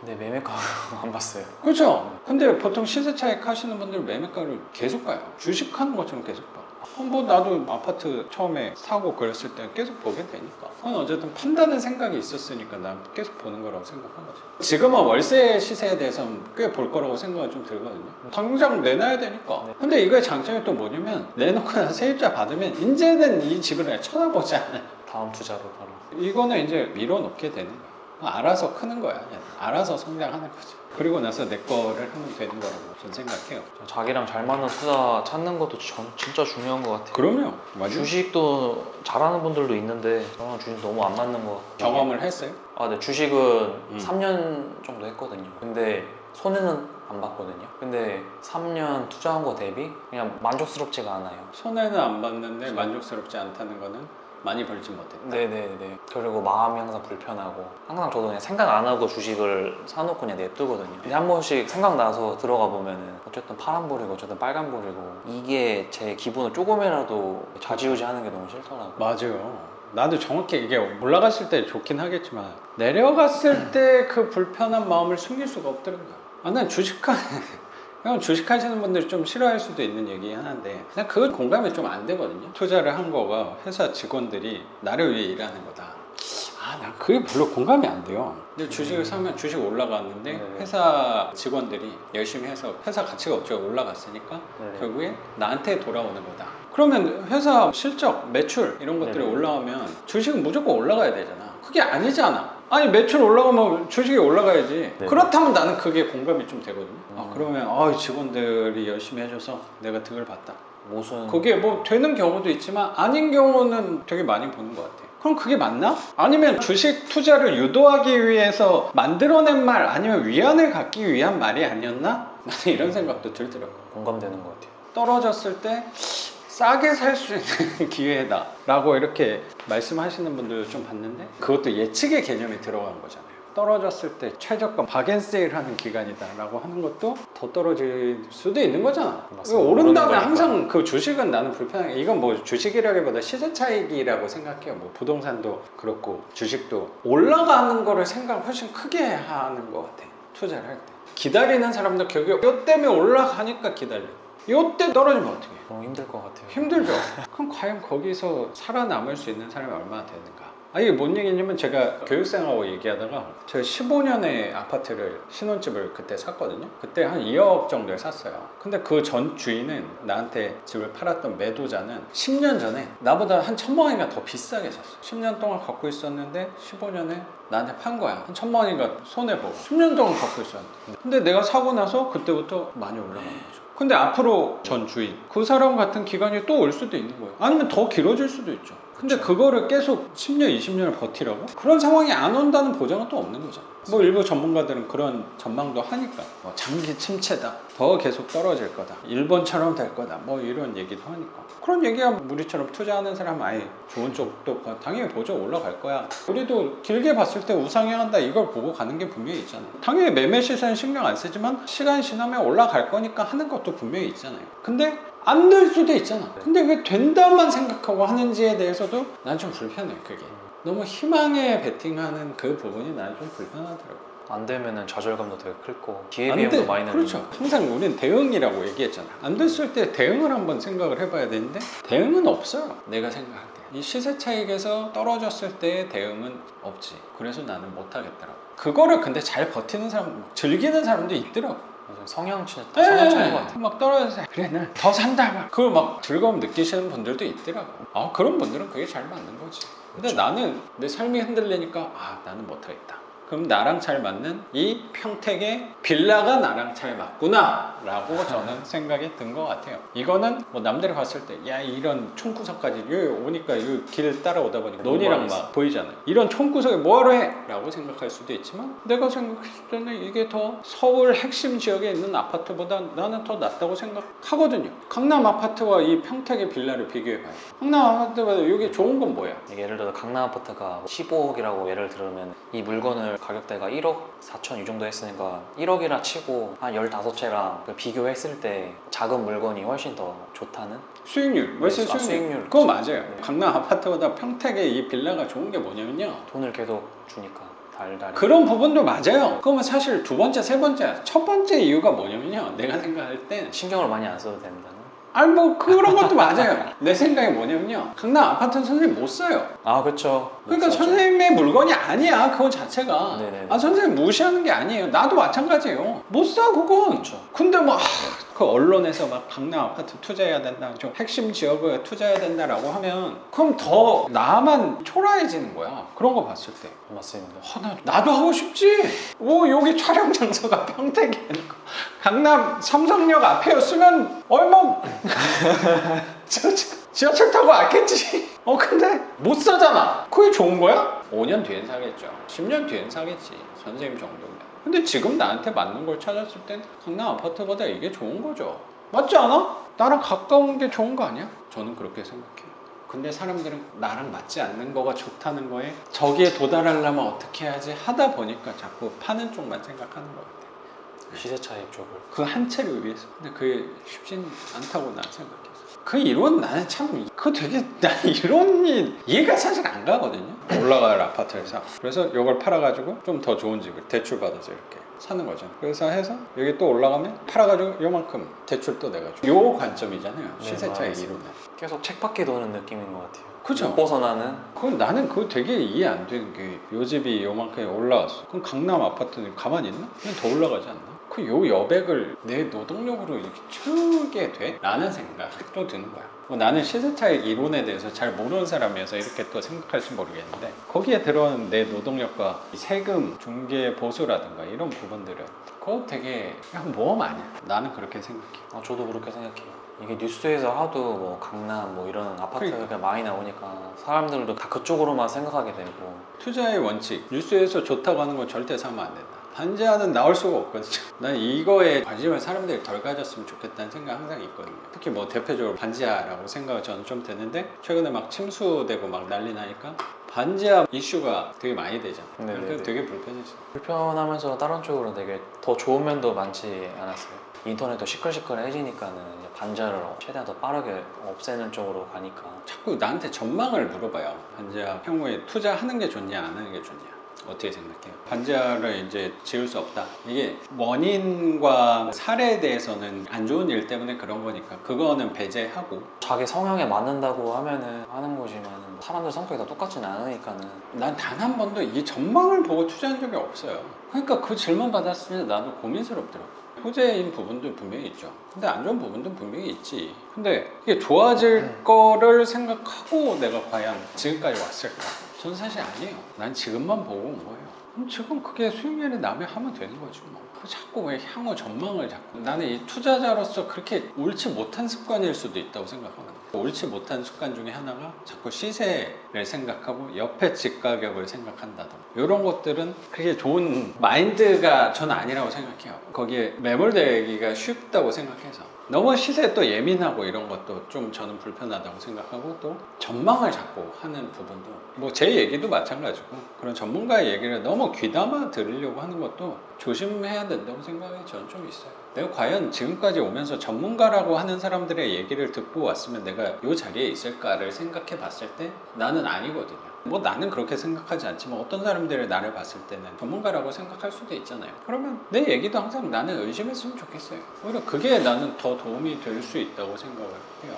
네, 매매 가격 안 봤어요. 그렇죠. 근데 보통 시세 차익 하시는 분들 매매가를 계속 봐요. 주식하는 것처럼 계속 봐. 뭐 나도 아파트 처음에 사고 그랬을 때 계속 보게 되니까 어쨌든 판다는 생각이 있었으니까 난 계속 보는 거라고 생각한 거죠. 지금은 월세 시세에 대해서는 꽤 볼 거라고 생각이 좀 들거든요. 당장 내놔야 되니까. 근데 이거의 장점이 또 뭐냐면 내놓고 나서 세입자 받으면 이제는 이 집을 그냥 쳐다보지 않아요. 다음 투자로 바로. 이거는 이제 밀어놓게 되는 거야. 알아서 크는 거야. 그냥. 알아서 성장하는 거지. 그리고 나서 내 거를 하면 되는 거라고 저는 생각해요. 자기랑 잘 맞는 투자 찾는 것도 진짜 중요한 것 같아요. 그럼요. 맞아요. 주식도 잘하는 분들도 있는데 저랑 주식 너무 안 맞는 것 같아요. 경험을 했어요? 네, 주식은 3년 정도 했거든요. 근데 손해는 안 봤거든요. 근데 3년 투자한 거 대비 그냥 만족스럽지가 않아요. 손해는 안 봤는데 만족스럽지 않다는 거는 많이 벌지 못했다. 네네네. 그리고 마음이 항상 불편하고 항상 저도 그냥 생각 안 하고 주식을 사놓고 그냥 냅두거든요. 근데 한 번씩 생각나서 들어가 보면은 어쨌든 파란불이고 어쨌든 빨간불이고 이게 제 기분을 조금이라도 좌지우지하는 게 너무 싫더라고요. 맞아요. 나도 정확히 이게 올라갔을 때 좋긴 하겠지만 내려갔을 때 그 불편한 마음을 숨길 수가 없더라고요. 난 그냥 주식하시는 분들이 좀 싫어할 수도 있는 얘기 하나인데 그냥 그건 공감이 좀 안 되거든요. 투자를 한 거가 회사 직원들이 나를 위해 일하는 거다. 난 그게 별로 공감이 안 돼요. 근데 주식을 사면 주식 올라갔는데 네네. 회사 직원들이 열심히 해서 회사 가치가 어쩌고 올라갔으니까 네네. 결국에 나한테 돌아오는 거다. 그러면 회사 실적, 매출 이런 것들이 네네. 올라오면 주식은 무조건 올라가야 되잖아. 그게 아니잖아. 아니 매출 올라가면 주식이 올라가야지. 네. 그렇다면 나는 그게 공감이 좀 되거든요. 그러면 직원들이 열심히 해줘서 내가 득을 봤다. 무슨 그게 뭐 되는 경우도 있지만 아닌 경우는 되게 많이 보는 것 같아요. 그럼 그게 맞나? 아니면 주식 투자를 유도하기 위해서 만들어낸 말 아니면 위안을 갖기 위한 말이 아니었나? 나는 이런 생각도 들더라고요. 공감되는 것 같아요. 떨어졌을 때 싸게 살 수 있는 기회다 라고 이렇게 말씀하시는 분들도 좀 봤는데 그것도 예측의 개념이 들어간 거잖아요. 떨어졌을 때 최저가 박앤세일 하는 기간이다 라고 하는 것도 더 떨어질 수도 있는 거잖아. 맞습니다. 오른 다음에 오르는 항상 그 주식은 나는 불편해. 이건 뭐 주식이라기보다 시세 차익이라고 생각해요. 뭐 부동산도 그렇고 주식도 올라가는 거를 생각을 훨씬 크게 하는 것 같아. 투자를 할 때. 기다리는 사람도 결국 이 때문에 올라가니까 기다려. 이때 떨어지면 어떻게 해? 너무 힘들 것 같아요. 힘들죠. 그럼 과연 거기서 살아남을 수 있는 사람이 얼마나 되는가? 이게 뭔 얘기냐면 제가 교육생하고 얘기하다가 제가 15년에 아파트를 신혼집을 그때 샀거든요. 그때 한 2억 정도에 샀어요. 근데 그 전 주인은 나한테 집을 팔았던 매도자는 10년 전에 나보다 한 1,000만 원인가 더 비싸게 샀어. 10년 동안 갖고 있었는데 15년에 나한테 판 거야. 한 1,000만 원인가 손해보고 10년 동안 갖고 있었는데. 근데 내가 사고 나서 그때부터 많이 올라간 거죠. 근데 앞으로 전 주인 그 사람 같은 기간이 또 올 수도 있는 거예요. 아니면 더 길어질 수도 있죠. 근데 그거를 계속 10년, 20년을 버티라고? 그런 상황이 안 온다는 보장은 또 없는 거잖아. 뭐 일부 전문가들은 그런 전망도 하니까 뭐 장기 침체다, 더 계속 떨어질 거다, 일본처럼 될 거다, 뭐 이런 얘기도 하니까. 그런 얘기야 우리처럼 투자하는 사람 아예 좋은 쪽도 당연히 보죠. 올라갈 거야. 우리도 길게 봤을 때 우상향한다 이걸 보고 가는 게 분명히 있잖아요. 당연히 매매 시세는 신경 안 쓰지만 시간이 지나면 올라갈 거니까 하는 것도 분명히 있잖아요. 근데 안 될 수도 있잖아. 근데 왜 된다만 생각하고 하는지에 대해서도 난 좀 불편해. 그게 너무 희망에 베팅하는 그 부분이 난 좀 불편하더라고. 안 되면은 좌절감도 되게 클 거고 기회비용도 많이 나는. 그렇죠. 항상 우리는 대응이라고 얘기했잖아. 안 됐을 때 대응을 한번 생각을 해봐야 되는데 대응은 없어요. 내가 생각할 때 이 시세 차익에서 떨어졌을 때의 대응은 없지. 그래서 나는 못하겠더라고. 그거를 근데 잘 버티는 사람, 즐기는 사람도 있더라고. 성향 진짜 성향 차이인 것 같아. 막 떨어져서 그래 난 더 산다 막 그걸 막 즐거움 느끼시는 분들도 있더라고. 그런 분들은 그게 잘 맞는 거지. 근데 그렇죠. 나는 내 삶이 흔들리니까 나는 못하겠다. 그럼 나랑 잘 맞는 이 평택의 빌라가 나랑 잘 맞구나 라고 저는 생각이 든 것 같아요. 이거는 뭐 남들이 봤을 때 야 이런 총구석까지 여기 오니까 이 길 따라오다 보니까 논이랑 막 보이잖아요. 이런 총구석에 뭐하러 해? 라고 생각할 수도 있지만 내가 생각했을 때는 이게 더 서울 핵심 지역에 있는 아파트보다 나는 더 낫다고 생각하거든요. 강남 아파트와 이 평택의 빌라를 비교해봐요. 강남 아파트보다 여기 좋은 건 뭐야? 예를 들어 강남 아파트가 15억이라고 예를 들으면 이 물건을 가격대가 1억 4천 이 정도 했으니까 1억이라 치고 한 15채랑 비교했을 때 작은 물건이 훨씬 더 좋다는? 수익률, 월세 네, 수익률. 그거 맞아요. 네. 강남 아파트보다 평택의 이 빌라가 좋은 게 뭐냐면요. 돈을 계속 주니까 달달이. 그런 부분도 맞아요. 그러면 사실 두 번째, 세 번째, 첫 번째 이유가 뭐냐면요. 내가 생각할 땐 신경을 많이 안 써도 된다는? 뭐 그런 것도 맞아요. 내 생각이 뭐냐면요. 강남 아파트는 선생님 못 써요. 그렇죠. 그러니까 선생님의 물건이 아니야. 그거 자체가. 네네네. 선생님 무시하는 게 아니에요. 나도 마찬가지예요. 못 사 그건. 그렇죠. 근데 막 그 언론에서 막 강남 아파트 투자해야 된다, 좀 핵심 지역에 투자해야 된다라고 하면 그럼 더 나만 초라해지는 거야. 그런 거 봤을 때. 맞습니다. 나도 하고 싶지. 여기 촬영 장소가 평택에 강남 삼성역 앞이었으면 얼마 지하철 타고 왔겠지. 근데 못 사잖아. 그게 좋은 거야? 5년 뒤엔 사겠죠. 10년 뒤엔 사겠지. 선생님 정도면. 근데 지금 나한테 맞는 걸 찾았을 땐 강남 아파트보다 이게 좋은 거죠. 맞지 않아? 나랑 가까운 게 좋은 거 아니야? 저는 그렇게 생각해요. 근데 사람들은 나랑 맞지 않는 거가 좋다는 거에 저기에 도달하려면 어떻게 해야지 하다 보니까 자꾸 파는 쪽만 생각하는 것 같아요. 시세 차익 쪽을. 그 한 채를 위해서. 근데 그게 쉽진 않다고 난 생각했어. 그 이론 나는 참 난 이론이 이해가 사실 안 가거든요. 올라갈 아파트를 사. 그래서 이걸 팔아가지고 좀 더 좋은 집을 대출받아서 이렇게 사는 거죠. 그래서 해서 여기 또 올라가면 팔아가지고 요만큼 대출 또 내가지고 요 관점이잖아요. 시세 차익 이론은. 계속 책밖에 도는 느낌인 것 같아요. 그죠? 못 벗어나는. 나는 그거 되게 이해 안 되는 게 요 집이 요만큼에 올라왔어. 그럼 강남 아파트는 가만히 있나? 그냥 더 올라가지 않나? 요 여백을 내 노동력으로 이렇게 채우게 돼? 라는 생각도 드는 거야. 나는 시세 차익 이론에 대해서 잘 모르는 사람이어서 이렇게 또 생각할지 모르겠는데 거기에 들어오는 내 노동력과 세금, 중개 보수라든가 이런 부분들은 그거 되게 그냥 모험 아니야. 나는 그렇게 생각해. 저도 그렇게 생각해요. 이게 뉴스에서 하도 뭐 강남 뭐 이런 아파트가 많이 나오니까 사람들도 다 그쪽으로만 생각하게 되고. 투자의 원칙, 뉴스에서 좋다고 하는 건 절대 사면 안 된다. 반지하는 나올 수가 없거든요. 난 이거에 관심을 사람들이 덜 가졌으면 좋겠다는 생각 항상 있거든요. 특히 뭐 대표적으로 반지하라고 생각을 저는 좀 드는데 최근에 막 침수되고 막 난리 나니까 반지하 이슈가 되게 많이 되잖아. 그러니까 되게 불편해져. 불편하면서 다른 쪽으로 되게 더 좋은 면도 많지 않았어요. 인터넷도 시끌시끌해지니까는 반지하를 최대한 더 빠르게 없애는 쪽으로 가니까. 자꾸 나한테 전망을 물어봐요. 반지하 향후에 투자하는 게 좋냐 안 하는 게 좋냐. 어떻게 생각해요? 반지하를 이제 지을 수 없다. 이게 원인과 사례에 대해서는 안 좋은 일 때문에 그런 거니까 그거는 배제하고, 자기 성향에 맞는다고 하면은 하는 거지만 사람들 성격이 다 똑같진 않으니까는. 난 단 한 번도 이 전망을 보고 투자한 적이 없어요. 그러니까 그 질문 받았을 때 나도 고민스럽더라고. 호재인 부분도 분명히 있죠. 근데 안 좋은 부분도 분명히 있지. 근데 이게 좋아질 거를 생각하고 내가 과연 지금까지 왔을까? 전 사실 아니에요. 난 지금만 보고 온 거예요. 그럼 지금 그게 수익률이 나면 하면 되는 거지 뭐. 자꾸 왜 향후 전망을 자꾸. 나는 이 투자자로서 그렇게 옳지 못한 습관일 수도 있다고 생각합니다. 옳지 못한 습관 중에 하나가 자꾸 시세를 생각하고 옆에 집 가격을 생각한다던가 이런 것들은 그게 좋은 마인드가 저는 아니라고 생각해요. 거기에 매몰되기가 쉽다고 생각해서 너무 시세에 또 예민하고 이런 것도 좀 저는 불편하다고 생각하고, 또 전망을 자꾸 하는 부분도 뭐 제 얘기도 마찬가지고 그런 전문가의 얘기를 너무 귀담아 들으려고 하는 것도 조심해야 된다고 생각이 저는 좀 있어요. 내가 과연 지금까지 오면서 전문가라고 하는 사람들의 얘기를 듣고 왔으면 내가 이 자리에 있을까를 생각해 봤을 때 나는 아니거든요. 뭐 나는 그렇게 생각하지 않지만 어떤 사람들이 나를 봤을 때는 전문가라고 생각할 수도 있잖아요. 그러면 내 얘기도 항상 나는 의심했으면 좋겠어요. 오히려 그게 나는 더 도움이 될 수 있다고 생각을 해요.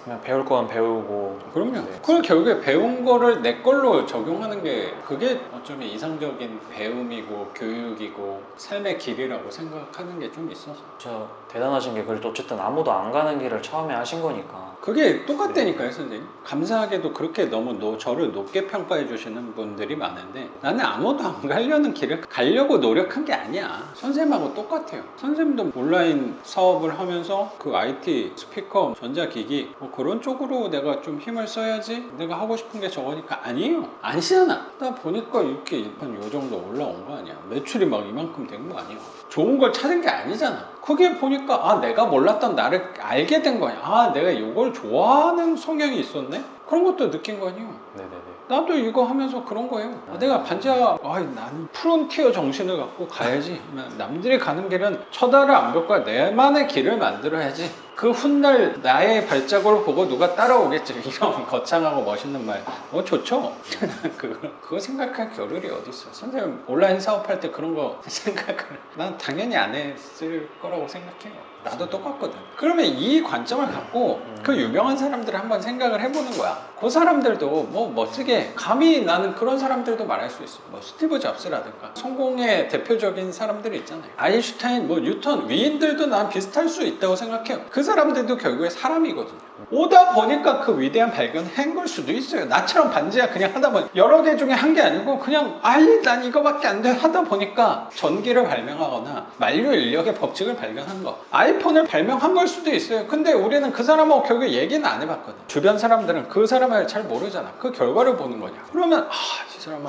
그냥 배울 거면 배우고. 그럼요. 네. 그걸 결국에 배운 거를 내 걸로 적용하는 게 그게 어쩌면 이상적인 배움이고 교육이고 삶의 길이라고 생각하는 게 좀 있어서. 진짜 대단하신 게, 그래도 어쨌든 아무도 안 가는 길을 처음에 하신 거니까. 그게 똑같다니까요, 선생님. 감사하게도 그렇게 너무 저를 높게 평가해 주시는 분들이 많은데 나는 아무도 안 가려는 길을 가려고 노력한 게 아니야. 선생님하고 똑같아요. 선생님도 온라인 사업을 하면서 그 IT, 스피커, 전자기기 뭐 그런 쪽으로 내가 좀 힘을 써야지 내가 하고 싶은 게 저거니까 아니에요. 아니잖아. 나 보니까 이렇게 한 요 정도 올라온 거 아니야. 매출이 막 이만큼 된 거 아니야. 좋은 걸 찾은 게 아니잖아. 그게 보니까 아 내가 몰랐던 나를 알게 된 거야. 아 내가 이걸 좋아하는 성향이 있었네? 그런 것도 느낀 거 아니에요. 네네네. 나도 이거 하면서 그런 거예요. 아, 내가 반지하 난 프론티어 정신을 갖고 가야지. 남들이 가는 길은 쳐다를 안 볼 거야. 내만의 길을 만들어야지. 그 훗날 나의 발자국을 보고 누가 따라오겠지. 이런 거창하고 멋있는 말. 좋죠. 그거 생각할 겨를이 어디 있어. 선생님 온라인 사업할 때 그런 거 생각을 난 당연히 안 했을 거라고 생각해요. 나도 똑같거든. 그러면 이 관점을 갖고 그 유명한 사람들을 한번 생각을 해보는 거야. 그 사람들도 뭐 멋지게 감히 나는 그런 사람들도 말할 수 있어. 뭐 스티브 잡스라든가 성공의 대표적인 사람들이 있잖아요. 아인슈타인, 뭐 뉴턴, 위인들도 난 비슷할 수 있다고 생각해요. 그 사람들도 결국에 사람이거든요. 오다 보니까 그 위대한 발견을 한 걸 수도 있어요. 나처럼 반지하 그냥 하다 보니 여러 개 중에 한 게 아니고 그냥 난 이거밖에 안 돼 하다 보니까 전기를 발명하거나 만류 인력의 법칙을 발견한 거, 아이폰을 발명한 걸 수도 있어요. 근데 우리는 그 사람하고 결국에 얘기는 안 해봤거든. 주변 사람들은 그 사람을 잘 모르잖아. 그 결과를 보는 거냐. 그러면 이 사람은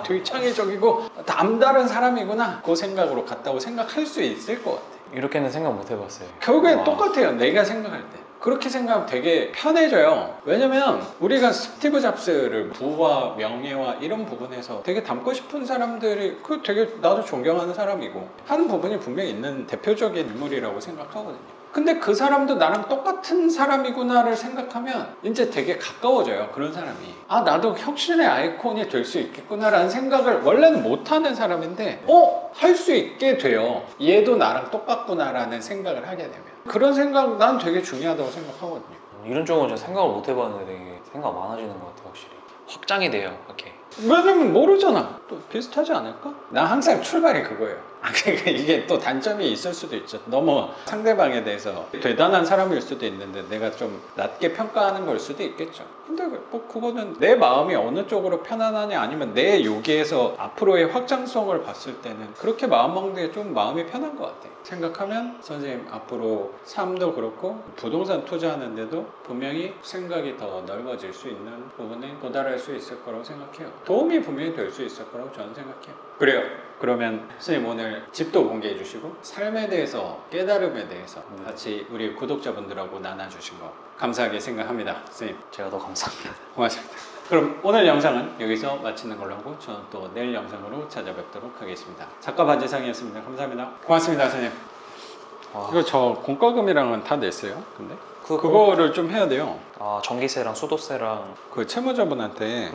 되게 창의적이고 남다른 사람이구나 그 생각으로 갔다고 생각할 수 있을 것 같아. 이렇게는 생각 못 해봤어요. 결국엔 똑같아요. 내가 생각할 때. 그렇게 생각하면 되게 편해져요. 왜냐면 우리가 스티브 잡스를 부와 명예와 이런 부분에서 되게 담고 싶은 사람들이 그 되게 나도 존경하는 사람이고 하는 부분이 분명히 있는 대표적인 인물이라고 생각하거든요. 근데 그 사람도 나랑 똑같은 사람이구나를 생각하면 이제 되게 가까워져요. 그런 사람이. 나도 혁신의 아이콘이 될 수 있겠구나라는 생각을 원래는 못하는 사람인데 할 수 있게 돼요. 얘도 나랑 똑같구나라는 생각을 하게 되면. 그런 생각 난 되게 중요하다고 생각하거든요. 이런 쪽은 제가 생각을 못 해봤는데 되게 생각 많아지는 것 같아요. 확실히 확장이 돼요. 이렇게. 왜냐면 모르잖아. 또 비슷하지 않을까? 난 항상 출발이 그거예요. 그러니까 이게 또 단점이 있을 수도 있죠. 너무 상대방에 대해서 대단한 사람일 수도 있는데 내가 좀 낮게 평가하는 걸 수도 있겠죠. 근데 뭐 그거는 내 마음이 어느 쪽으로 편안하냐 아니면 내 여기에서 앞으로의 확장성을 봤을 때는 그렇게 마음 먹는 게 좀 마음이 편한 것 같아. 생각하면 선생님 앞으로 삶도 그렇고 부동산 투자하는데도 분명히 생각이 더 넓어질 수 있는 부분에 도달할 수 있을 거라고 생각해요. 도움이 분명히 될 수 있을 거라고 저는 생각해요. 그래요. 그러면 선생님 오늘 집도 공개해 주시고 삶에 대해서 깨달음에 대해서 같이 우리 구독자분들하고 나눠주신 거 감사하게 생각합니다. 선생님 제가 더 감사합니다. 고맙습니다. 그럼 오늘 영상은 여기서 마치는 걸로 하고 저는 또 내일 영상으로 찾아뵙도록 하겠습니다. 작가 반지상이었습니다. 감사합니다. 고맙습니다, 선생님. 이거 저 공과금이랑은 다 냈어요. 근데 그거를 좀 해야 돼요. 전기세랑 수도세랑 그 채무자분한테